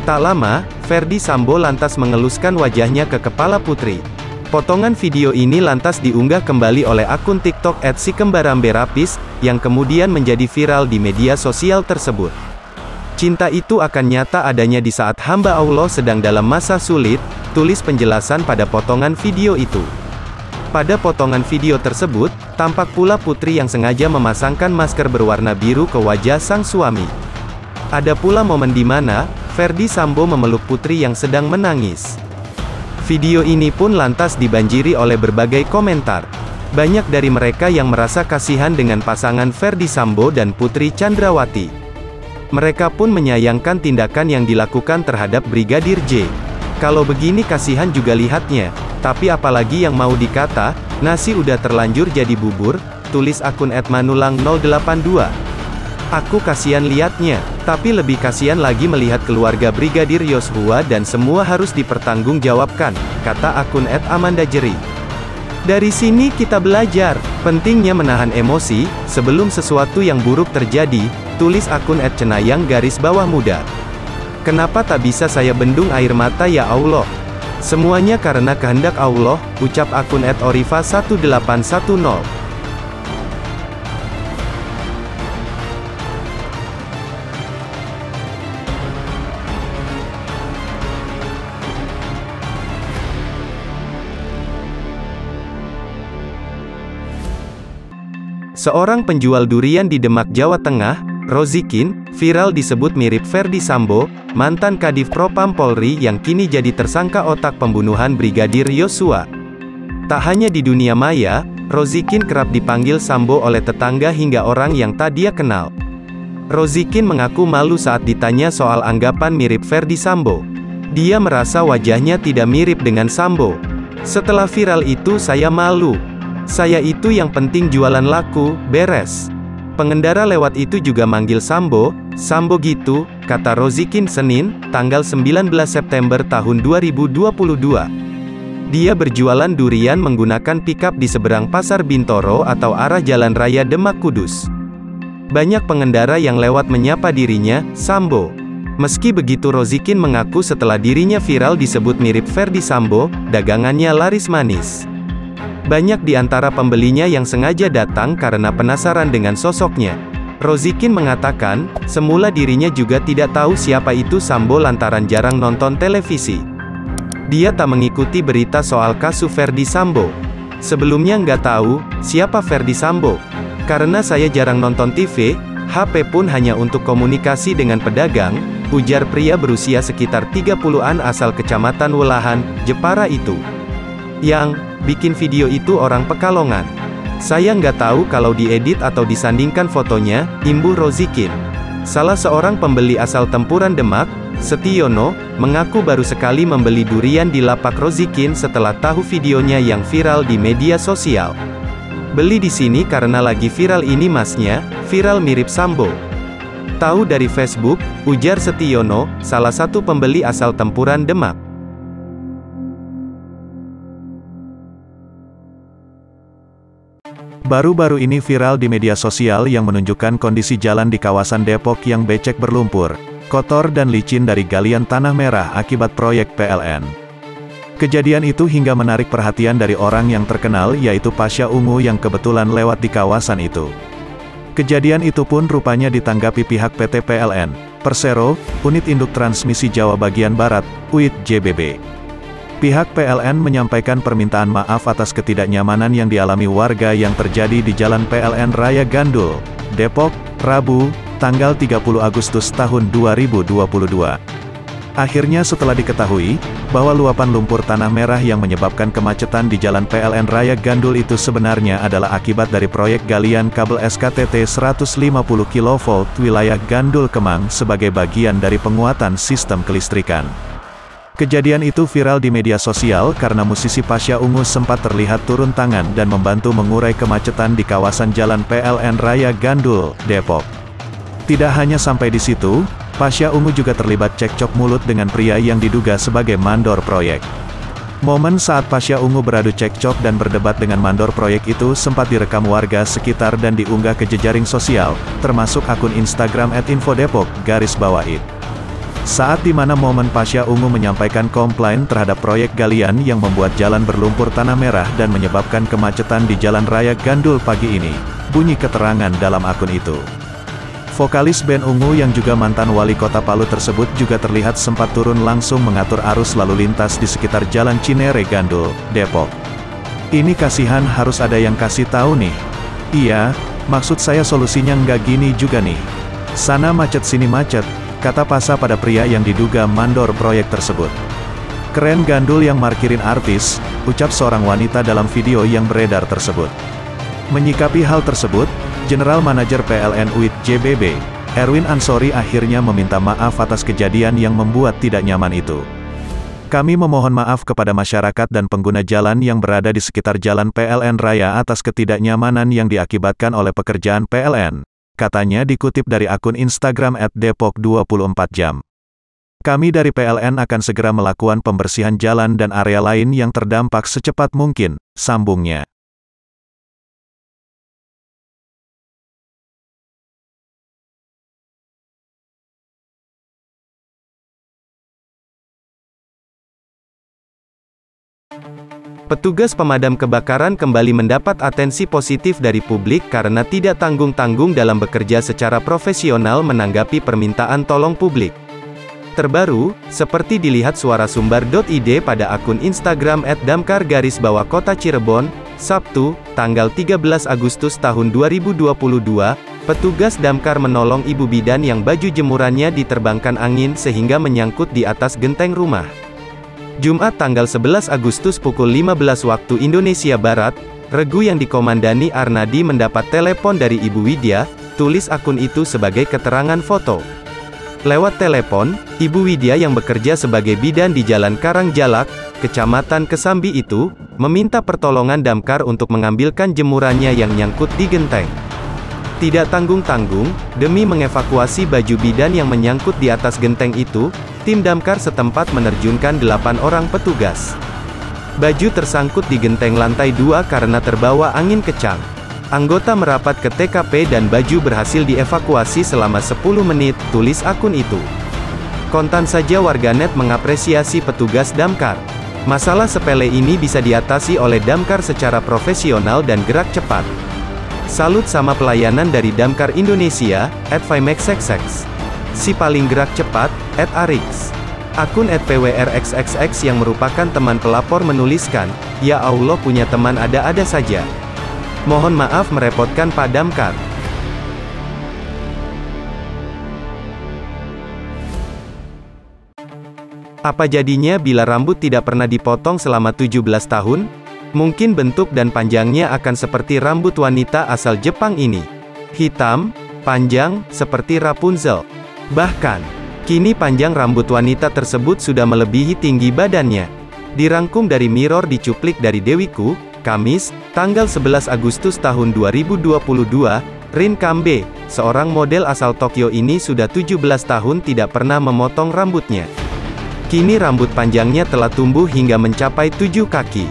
Tak lama, Verdi Sambo lantas mengeluskan wajahnya ke kepala Putri. Potongan video ini lantas diunggah kembali oleh akun TikTok @sikembaramberapis, yang kemudian menjadi viral di media sosial tersebut. Cinta itu akan nyata adanya di saat hamba Allah sedang dalam masa sulit, tulis penjelasan pada potongan video itu. Pada potongan video tersebut, tampak pula Putri yang sengaja memasangkan masker berwarna biru ke wajah sang suami. Ada pula momen di mana Verdi Sambo memeluk Putri yang sedang menangis. Video ini pun lantas dibanjiri oleh berbagai komentar. Banyak dari mereka yang merasa kasihan dengan pasangan Verdi Sambo dan Putri Chandrawati. Mereka pun menyayangkan tindakan yang dilakukan terhadap Brigadir J. Kalau begini kasihan juga lihatnya, tapi apalagi yang mau dikata, nasi udah terlanjur jadi bubur, tulis akun @manulang082. Aku kasihan lihatnya, tapi lebih kasihan lagi melihat keluarga Brigadir Yosua dan semua harus dipertanggungjawabkan, kata akun @amandajeri. Dari sini kita belajar, pentingnya menahan emosi, sebelum sesuatu yang buruk terjadi, tulis akun @cenayang_muda. Kenapa tak bisa saya bendung air mata ya Allah? Semuanya karena kehendak Allah, ucap akun @orifa1810. Seorang penjual durian di Demak, Jawa Tengah, Rozikin, viral disebut mirip Verdi Sambo, mantan Kadif Propam Polri yang kini jadi tersangka otak pembunuhan Brigadir Yosua. Tak hanya di dunia maya, Rozikin kerap dipanggil Sambo oleh tetangga hingga orang yang tak dia kenal. Rozikin mengaku malu saat ditanya soal anggapan mirip Verdi Sambo. Dia merasa wajahnya tidak mirip dengan Sambo. Setelah viral itu saya malu. Saya itu yang penting jualan laku, beres. Pengendara lewat itu juga manggil Sambo, Sambo gitu, kata Rozikin Senin, tanggal 19 September tahun 2022. Dia berjualan durian menggunakan pickup di seberang Pasar Bintoro atau arah Jalan Raya Demak Kudus. Banyak pengendara yang lewat menyapa dirinya, Sambo. Meski begitu Rozikin mengaku setelah dirinya viral disebut mirip Verdi Sambo, dagangannya laris manis. Banyak di antara pembelinya yang sengaja datang karena penasaran dengan sosoknya. Rozikin mengatakan, semula dirinya juga tidak tahu siapa itu Sambo lantaran jarang nonton televisi. Dia tak mengikuti berita soal kasus Verdi Sambo. Sebelumnya nggak tahu, siapa Ferdy Sambo. Karena saya jarang nonton TV, HP pun hanya untuk komunikasi dengan pedagang, ujar pria berusia sekitar 30-an asal Kecamatan Welahan, Jepara itu. Yang bikin video itu orang Pekalongan. Saya nggak tahu kalau diedit atau disandingkan fotonya, imbuh Rozikin. Salah seorang pembeli asal Tempuran Demak, Setiono, mengaku baru sekali membeli durian di lapak Rozikin setelah tahu videonya yang viral di media sosial. Beli di sini karena lagi viral ini masnya, viral mirip Sambo. Tahu dari Facebook, ujar Setiono, salah satu pembeli asal Tempuran Demak. Baru-baru ini viral di media sosial yang menunjukkan kondisi jalan di kawasan Depok yang becek berlumpur, kotor dan licin dari galian tanah merah akibat proyek PLN. Kejadian itu hingga menarik perhatian dari orang yang terkenal yaitu Pasha Ungu yang kebetulan lewat di kawasan itu. Kejadian itu pun rupanya ditanggapi pihak PT PLN, Persero, Unit Induk Transmisi Jawa Bagian Barat, UIT JBB. Pihak PLN menyampaikan permintaan maaf atas ketidaknyamanan yang dialami warga yang terjadi di Jalan PLN Raya Gandul, Depok, Rabu, tanggal 30 Agustus tahun 2022. Akhirnya setelah diketahui, bahwa luapan lumpur tanah merah yang menyebabkan kemacetan di Jalan PLN Raya Gandul itu sebenarnya adalah akibat dari proyek galian kabel SKTT 150 kV wilayah Gandul Kemang sebagai bagian dari penguatan sistem kelistrikan. Kejadian itu viral di media sosial karena musisi Pasha Ungu sempat terlihat turun tangan dan membantu mengurai kemacetan di kawasan Jalan PLN Raya Gandul, Depok. Tidak hanya sampai di situ, Pasha Ungu juga terlibat cekcok mulut dengan pria yang diduga sebagai mandor proyek. Momen saat Pasha Ungu beradu cekcok dan berdebat dengan mandor proyek itu sempat direkam warga sekitar dan diunggah ke jejaring sosial, termasuk akun Instagram @infodepok_it. Saat di mana momen Pasha Ungu menyampaikan komplain terhadap proyek galian yang membuat jalan berlumpur tanah merah dan menyebabkan kemacetan di Jalan Raya Gandul pagi ini, bunyi keterangan dalam akun itu. Vokalis band Ungu yang juga mantan wali kota Palu tersebut juga terlihat sempat turun langsung mengatur arus lalu lintas di sekitar Jalan Cinere Gandul, Depok. Ini kasihan harus ada yang kasih tahu nih. Iya, maksud saya solusinya nggak gini juga nih. Sana macet sini macet, kata Pasha pada pria yang diduga mandor proyek tersebut. Keren Gandul yang markirin artis, ucap seorang wanita dalam video yang beredar tersebut. Menyikapi hal tersebut, General Manager PLN UIT JBB, Erwin Ansori akhirnya meminta maaf atas kejadian yang membuat tidak nyaman itu. Kami memohon maaf kepada masyarakat dan pengguna jalan yang berada di sekitar Jalan PLN Raya atas ketidaknyamanan yang diakibatkan oleh pekerjaan PLN. Katanya dikutip dari akun Instagram @depok24jam. Kami dari PLN akan segera melakukan pembersihan jalan dan area lain yang terdampak secepat mungkin, sambungnya. Petugas pemadam kebakaran kembali mendapat atensi positif dari publik karena tidak tanggung-tanggung dalam bekerja secara profesional menanggapi permintaan tolong publik. Terbaru, seperti dilihat suarasumber.id pada akun Instagram @damkar_kota Cirebon, Sabtu, tanggal 13 Agustus tahun 2022, petugas damkar menolong ibu bidan yang baju jemurannya diterbangkan angin sehingga menyangkut di atas genteng rumah. Jumat tanggal 11 Agustus pukul 15 waktu Indonesia Barat, regu yang dikomandani Arnadi mendapat telepon dari Ibu Widya, tulis akun itu sebagai keterangan foto. Lewat telepon, Ibu Widya yang bekerja sebagai bidan di Jalan Karangjalak, Kecamatan Kesambi itu, meminta pertolongan damkar untuk mengambilkan jemurannya yang nyangkut di genteng. Tidak tanggung-tanggung, demi mengevakuasi baju bidan yang menyangkut di atas genteng itu, tim damkar setempat menerjunkan 8 orang petugas. Baju tersangkut di genteng lantai 2 karena terbawa angin kencang. Anggota merapat ke TKP dan baju berhasil dievakuasi selama 10 menit, tulis akun itu. Kontan saja warganet mengapresiasi petugas damkar. Masalah sepele ini bisa diatasi oleh damkar secara profesional dan gerak cepat. Salut sama pelayanan dari Damkar Indonesia, @5maxxx. Si paling gerak cepat, @arix. Akun @pwrxxx yang merupakan teman pelapor menuliskan, "Ya Allah, punya teman ada-ada saja. Mohon maaf merepotkan Pak Damkar." Apa jadinya bila rambut tidak pernah dipotong selama 17 tahun? Mungkin bentuk dan panjangnya akan seperti rambut wanita asal Jepang ini. Hitam, panjang, seperti Rapunzel. Bahkan, kini panjang rambut wanita tersebut sudah melebihi tinggi badannya. Dirangkum dari Mirror dicuplik dari Dewiku, Kamis, tanggal 11 Agustus tahun 2022, Rin Kambe, seorang model asal Tokyo ini sudah 17 tahun tidak pernah memotong rambutnya. Kini rambut panjangnya telah tumbuh hingga mencapai 7 kaki.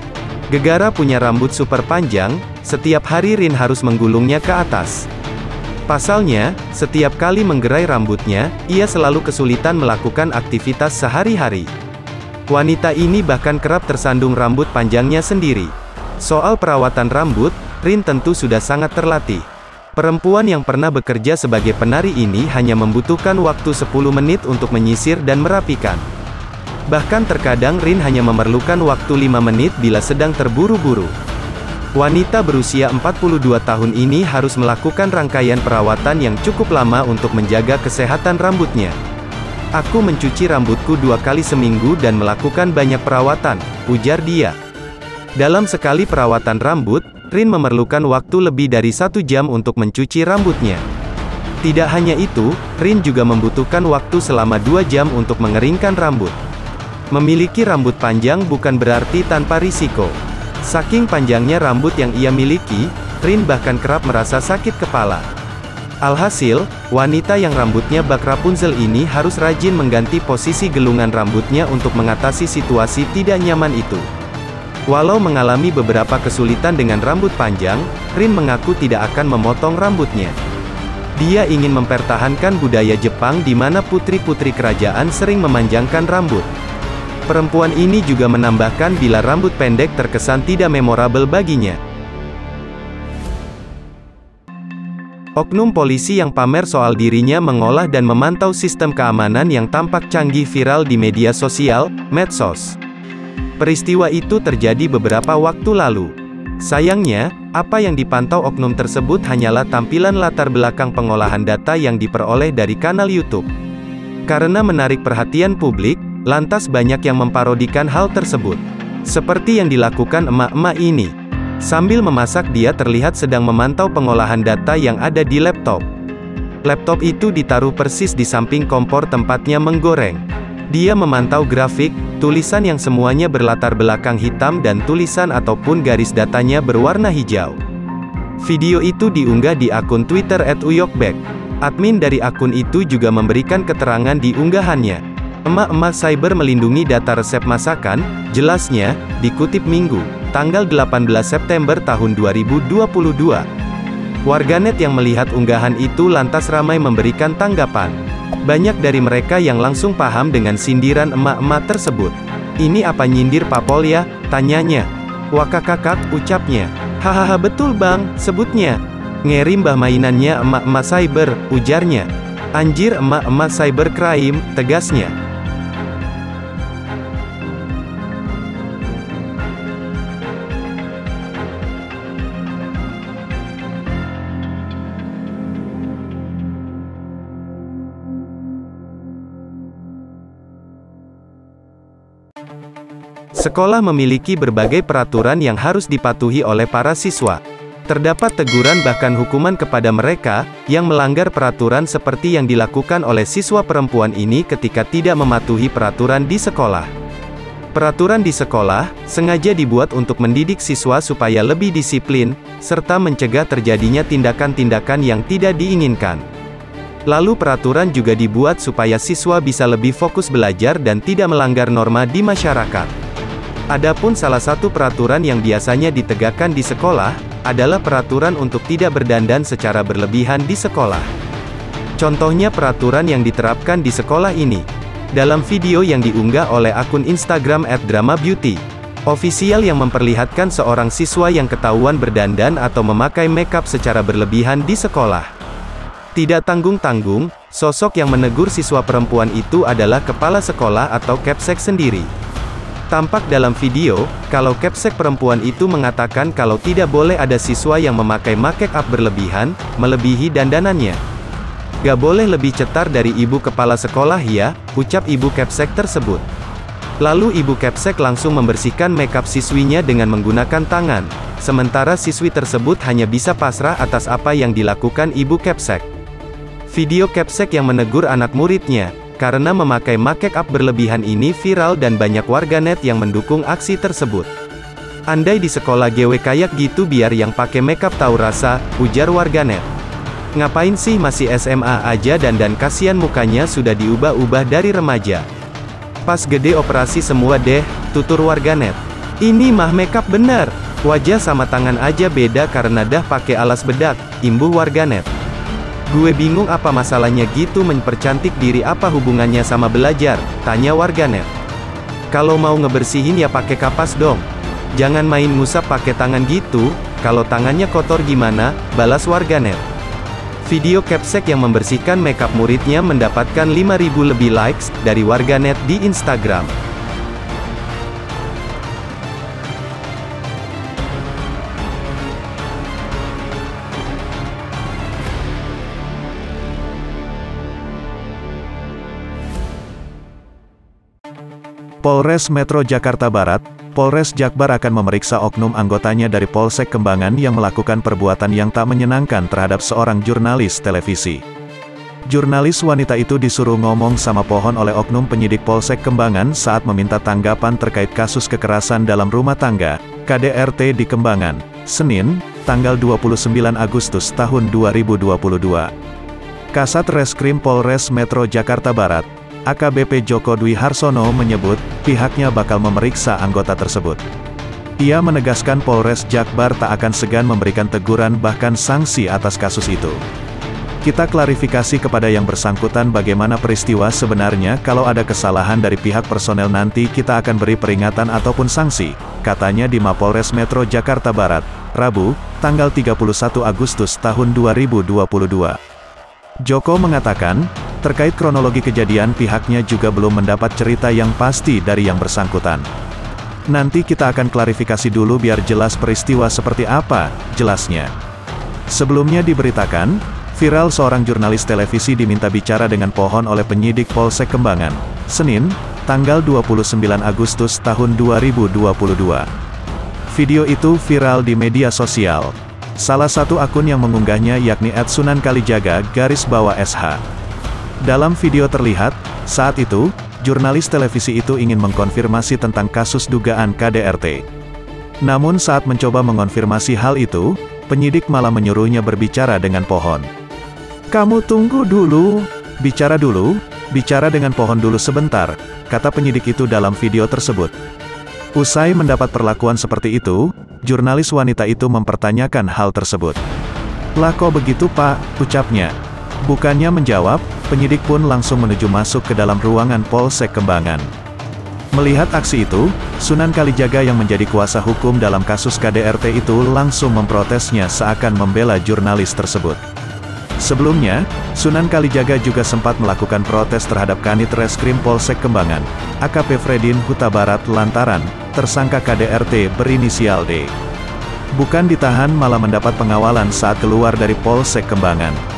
Gegara punya rambut super panjang, setiap hari Rin harus menggulungnya ke atas. Pasalnya, setiap kali menggerai rambutnya, ia selalu kesulitan melakukan aktivitas sehari-hari. Wanita ini bahkan kerap tersandung rambut panjangnya sendiri. Soal perawatan rambut, Rin tentu sudah sangat terlatih. Perempuan yang pernah bekerja sebagai penari ini hanya membutuhkan waktu 10 menit untuk menyisir dan merapikan. Bahkan terkadang Rin hanya memerlukan waktu 5 menit bila sedang terburu-buru. Wanita berusia 42 tahun ini harus melakukan rangkaian perawatan yang cukup lama untuk menjaga kesehatan rambutnya. "Aku mencuci rambutku 2 kali seminggu dan melakukan banyak perawatan," ujar dia. Dalam sekali perawatan rambut, Rin memerlukan waktu lebih dari 1 jam untuk mencuci rambutnya. Tidak hanya itu, Rin juga membutuhkan waktu selama 2 jam untuk mengeringkan rambut. Memiliki rambut panjang bukan berarti tanpa risiko. Saking panjangnya rambut yang ia miliki, Rin bahkan kerap merasa sakit kepala. Alhasil, wanita yang rambutnya bak Rapunzel ini harus rajin mengganti posisi gelungan rambutnya untuk mengatasi situasi tidak nyaman itu. Walau mengalami beberapa kesulitan dengan rambut panjang, Rin mengaku tidak akan memotong rambutnya. Dia ingin mempertahankan budaya Jepang di mana putri-putri kerajaan sering memanjangkan rambut. Perempuan ini juga menambahkan bila rambut pendek terkesan tidak memorabel baginya. Oknum polisi yang pamer soal dirinya mengolah dan memantau sistem keamanan yang tampak canggih viral di media sosial, medsos. Peristiwa itu terjadi beberapa waktu lalu. Sayangnya, apa yang dipantau oknum tersebut hanyalah tampilan latar belakang pengolahan data yang diperoleh dari kanal YouTube. Karena menarik perhatian publik, lantas banyak yang memparodikan hal tersebut. Seperti yang dilakukan emak-emak ini. Sambil memasak dia terlihat sedang memantau pengolahan data yang ada di laptop. Laptop itu ditaruh persis di samping kompor tempatnya menggoreng. Dia memantau grafik, tulisan yang semuanya berlatar belakang hitam dan tulisan ataupun garis datanya berwarna hijau. Video itu diunggah di akun Twitter @uyokbek. Admin dari akun itu juga memberikan keterangan di unggahannya. "Emak-emak cyber melindungi data resep masakan," jelasnya, dikutip Minggu, tanggal 18 September tahun 2022. Warganet yang melihat unggahan itu lantas ramai memberikan tanggapan. Banyak dari mereka yang langsung paham dengan sindiran emak-emak tersebut. "Ini apa nyindir Papol ya?" tanyanya. "Wakakakak," ucapnya. "Hahaha betul bang," sebutnya. "Ngeri mbah mainannya emak-emak cyber," ujarnya. "Anjir emak-emak cyber crime," tegasnya. Sekolah memiliki berbagai peraturan yang harus dipatuhi oleh para siswa. Terdapat teguran bahkan hukuman kepada mereka yang melanggar peraturan seperti yang dilakukan oleh siswa perempuan ini ketika tidak mematuhi peraturan di sekolah. Peraturan di sekolah sengaja dibuat untuk mendidik siswa supaya lebih disiplin, serta mencegah terjadinya tindakan-tindakan yang tidak diinginkan. Lalu peraturan juga dibuat supaya siswa bisa lebih fokus belajar dan tidak melanggar norma di masyarakat. Adapun salah satu peraturan yang biasanya ditegakkan di sekolah, adalah peraturan untuk tidak berdandan secara berlebihan di sekolah. Contohnya peraturan yang diterapkan di sekolah ini. Dalam video yang diunggah oleh akun Instagram @dramabeauty official yang memperlihatkan seorang siswa yang ketahuan berdandan atau memakai makeup secara berlebihan di sekolah. Tidak tanggung-tanggung, Sosok yang menegur siswa perempuan itu adalah kepala sekolah atau Kapsek sendiri. Tampak dalam video, kalau Kapsek perempuan itu mengatakan kalau tidak boleh ada siswa yang memakai make up berlebihan, melebihi dandanannya. Gak boleh lebih cetar dari ibu kepala sekolah ya, ucap ibu Kapsek tersebut. Lalu ibu Kapsek langsung membersihkan makeup siswinya dengan menggunakan tangan. Sementara siswi tersebut hanya bisa pasrah atas apa yang dilakukan ibu Kapsek. Video Kapsek yang menegur anak muridnya, karena memakai make up berlebihan ini viral dan banyak warganet yang mendukung aksi tersebut. Andai di sekolah gue kayak gitu biar yang pakai make up tahu rasa, ujar warganet. Ngapain sih masih SMA aja dan kasihan mukanya sudah diubah-ubah dari remaja. Pas gede operasi semua deh, tutur warganet. Ini mah make up bener, wajah sama tangan aja beda karena dah pakai alas bedak, imbuh warganet. Gue bingung apa masalahnya gitu mempercantik diri apa hubungannya sama belajar, tanya warganet. Kalau mau ngebersihin ya pakai kapas dong. Jangan main ngusap pakai tangan gitu, kalau tangannya kotor gimana, balas warganet. Video Kapsek yang membersihkan makeup muridnya mendapatkan 5.000 lebih likes dari warganet di Instagram. Polres Metro Jakarta Barat, Polres Jakbar akan memeriksa oknum anggotanya dari Polsek Kembangan yang melakukan perbuatan yang tak menyenangkan terhadap seorang jurnalis televisi. Jurnalis wanita itu disuruh ngomong sama pohon oleh oknum penyidik Polsek Kembangan saat meminta tanggapan terkait kasus kekerasan dalam rumah tangga, KDRT di Kembangan, Senin, tanggal 29 Agustus tahun 2022. Kasat Reskrim Polres Metro Jakarta Barat, AKBP Joko Dwi Harsono menyebut, pihaknya bakal memeriksa anggota tersebut. Ia menegaskan Polres Jakbar tak akan segan memberikan teguran bahkan sanksi atas kasus itu. Kita klarifikasi kepada yang bersangkutan bagaimana peristiwa sebenarnya, kalau ada kesalahan dari pihak personel nanti kita akan beri peringatan ataupun sanksi, katanya di Mapolres Metro Jakarta Barat, Rabu, tanggal 31 Agustus tahun 2022. Joko mengatakan, terkait kronologi kejadian pihaknya juga belum mendapat cerita yang pasti dari yang bersangkutan. Nanti kita akan klarifikasi dulu biar jelas peristiwa seperti apa, jelasnya. Sebelumnya diberitakan, viral seorang jurnalis televisi diminta bicara dengan pohon oleh penyidik Polsek Kembangan, Senin, tanggal 29 Agustus tahun 2022. Video itu viral di media sosial. Salah satu akun yang mengunggahnya yakni @sunankalijaga_SH. Dalam video terlihat, saat itu, jurnalis televisi itu ingin mengkonfirmasi tentang kasus dugaan KDRT. Namun saat mencoba mengonfirmasi hal itu, penyidik malah menyuruhnya berbicara dengan pohon. "Kamu tunggu dulu, bicara dengan pohon dulu sebentar," kata penyidik itu dalam video tersebut. Usai mendapat perlakuan seperti itu, jurnalis wanita itu mempertanyakan hal tersebut. "Lah kok begitu Pak?" ucapnya. Bukannya menjawab, penyidik pun langsung menuju masuk ke dalam ruangan Polsek Kembangan. Melihat aksi itu, Sunan Kalijaga yang menjadi kuasa hukum dalam kasus KDRT itu langsung memprotesnya seakan membela jurnalis tersebut. Sebelumnya, Sunan Kalijaga juga sempat melakukan protes terhadap Kanit Reskrim Polsek Kembangan, AKP Fredin Huta Barat lantaran tersangka KDRT berinisial D bukan ditahan malah mendapat pengawalan saat keluar dari Polsek Kembangan.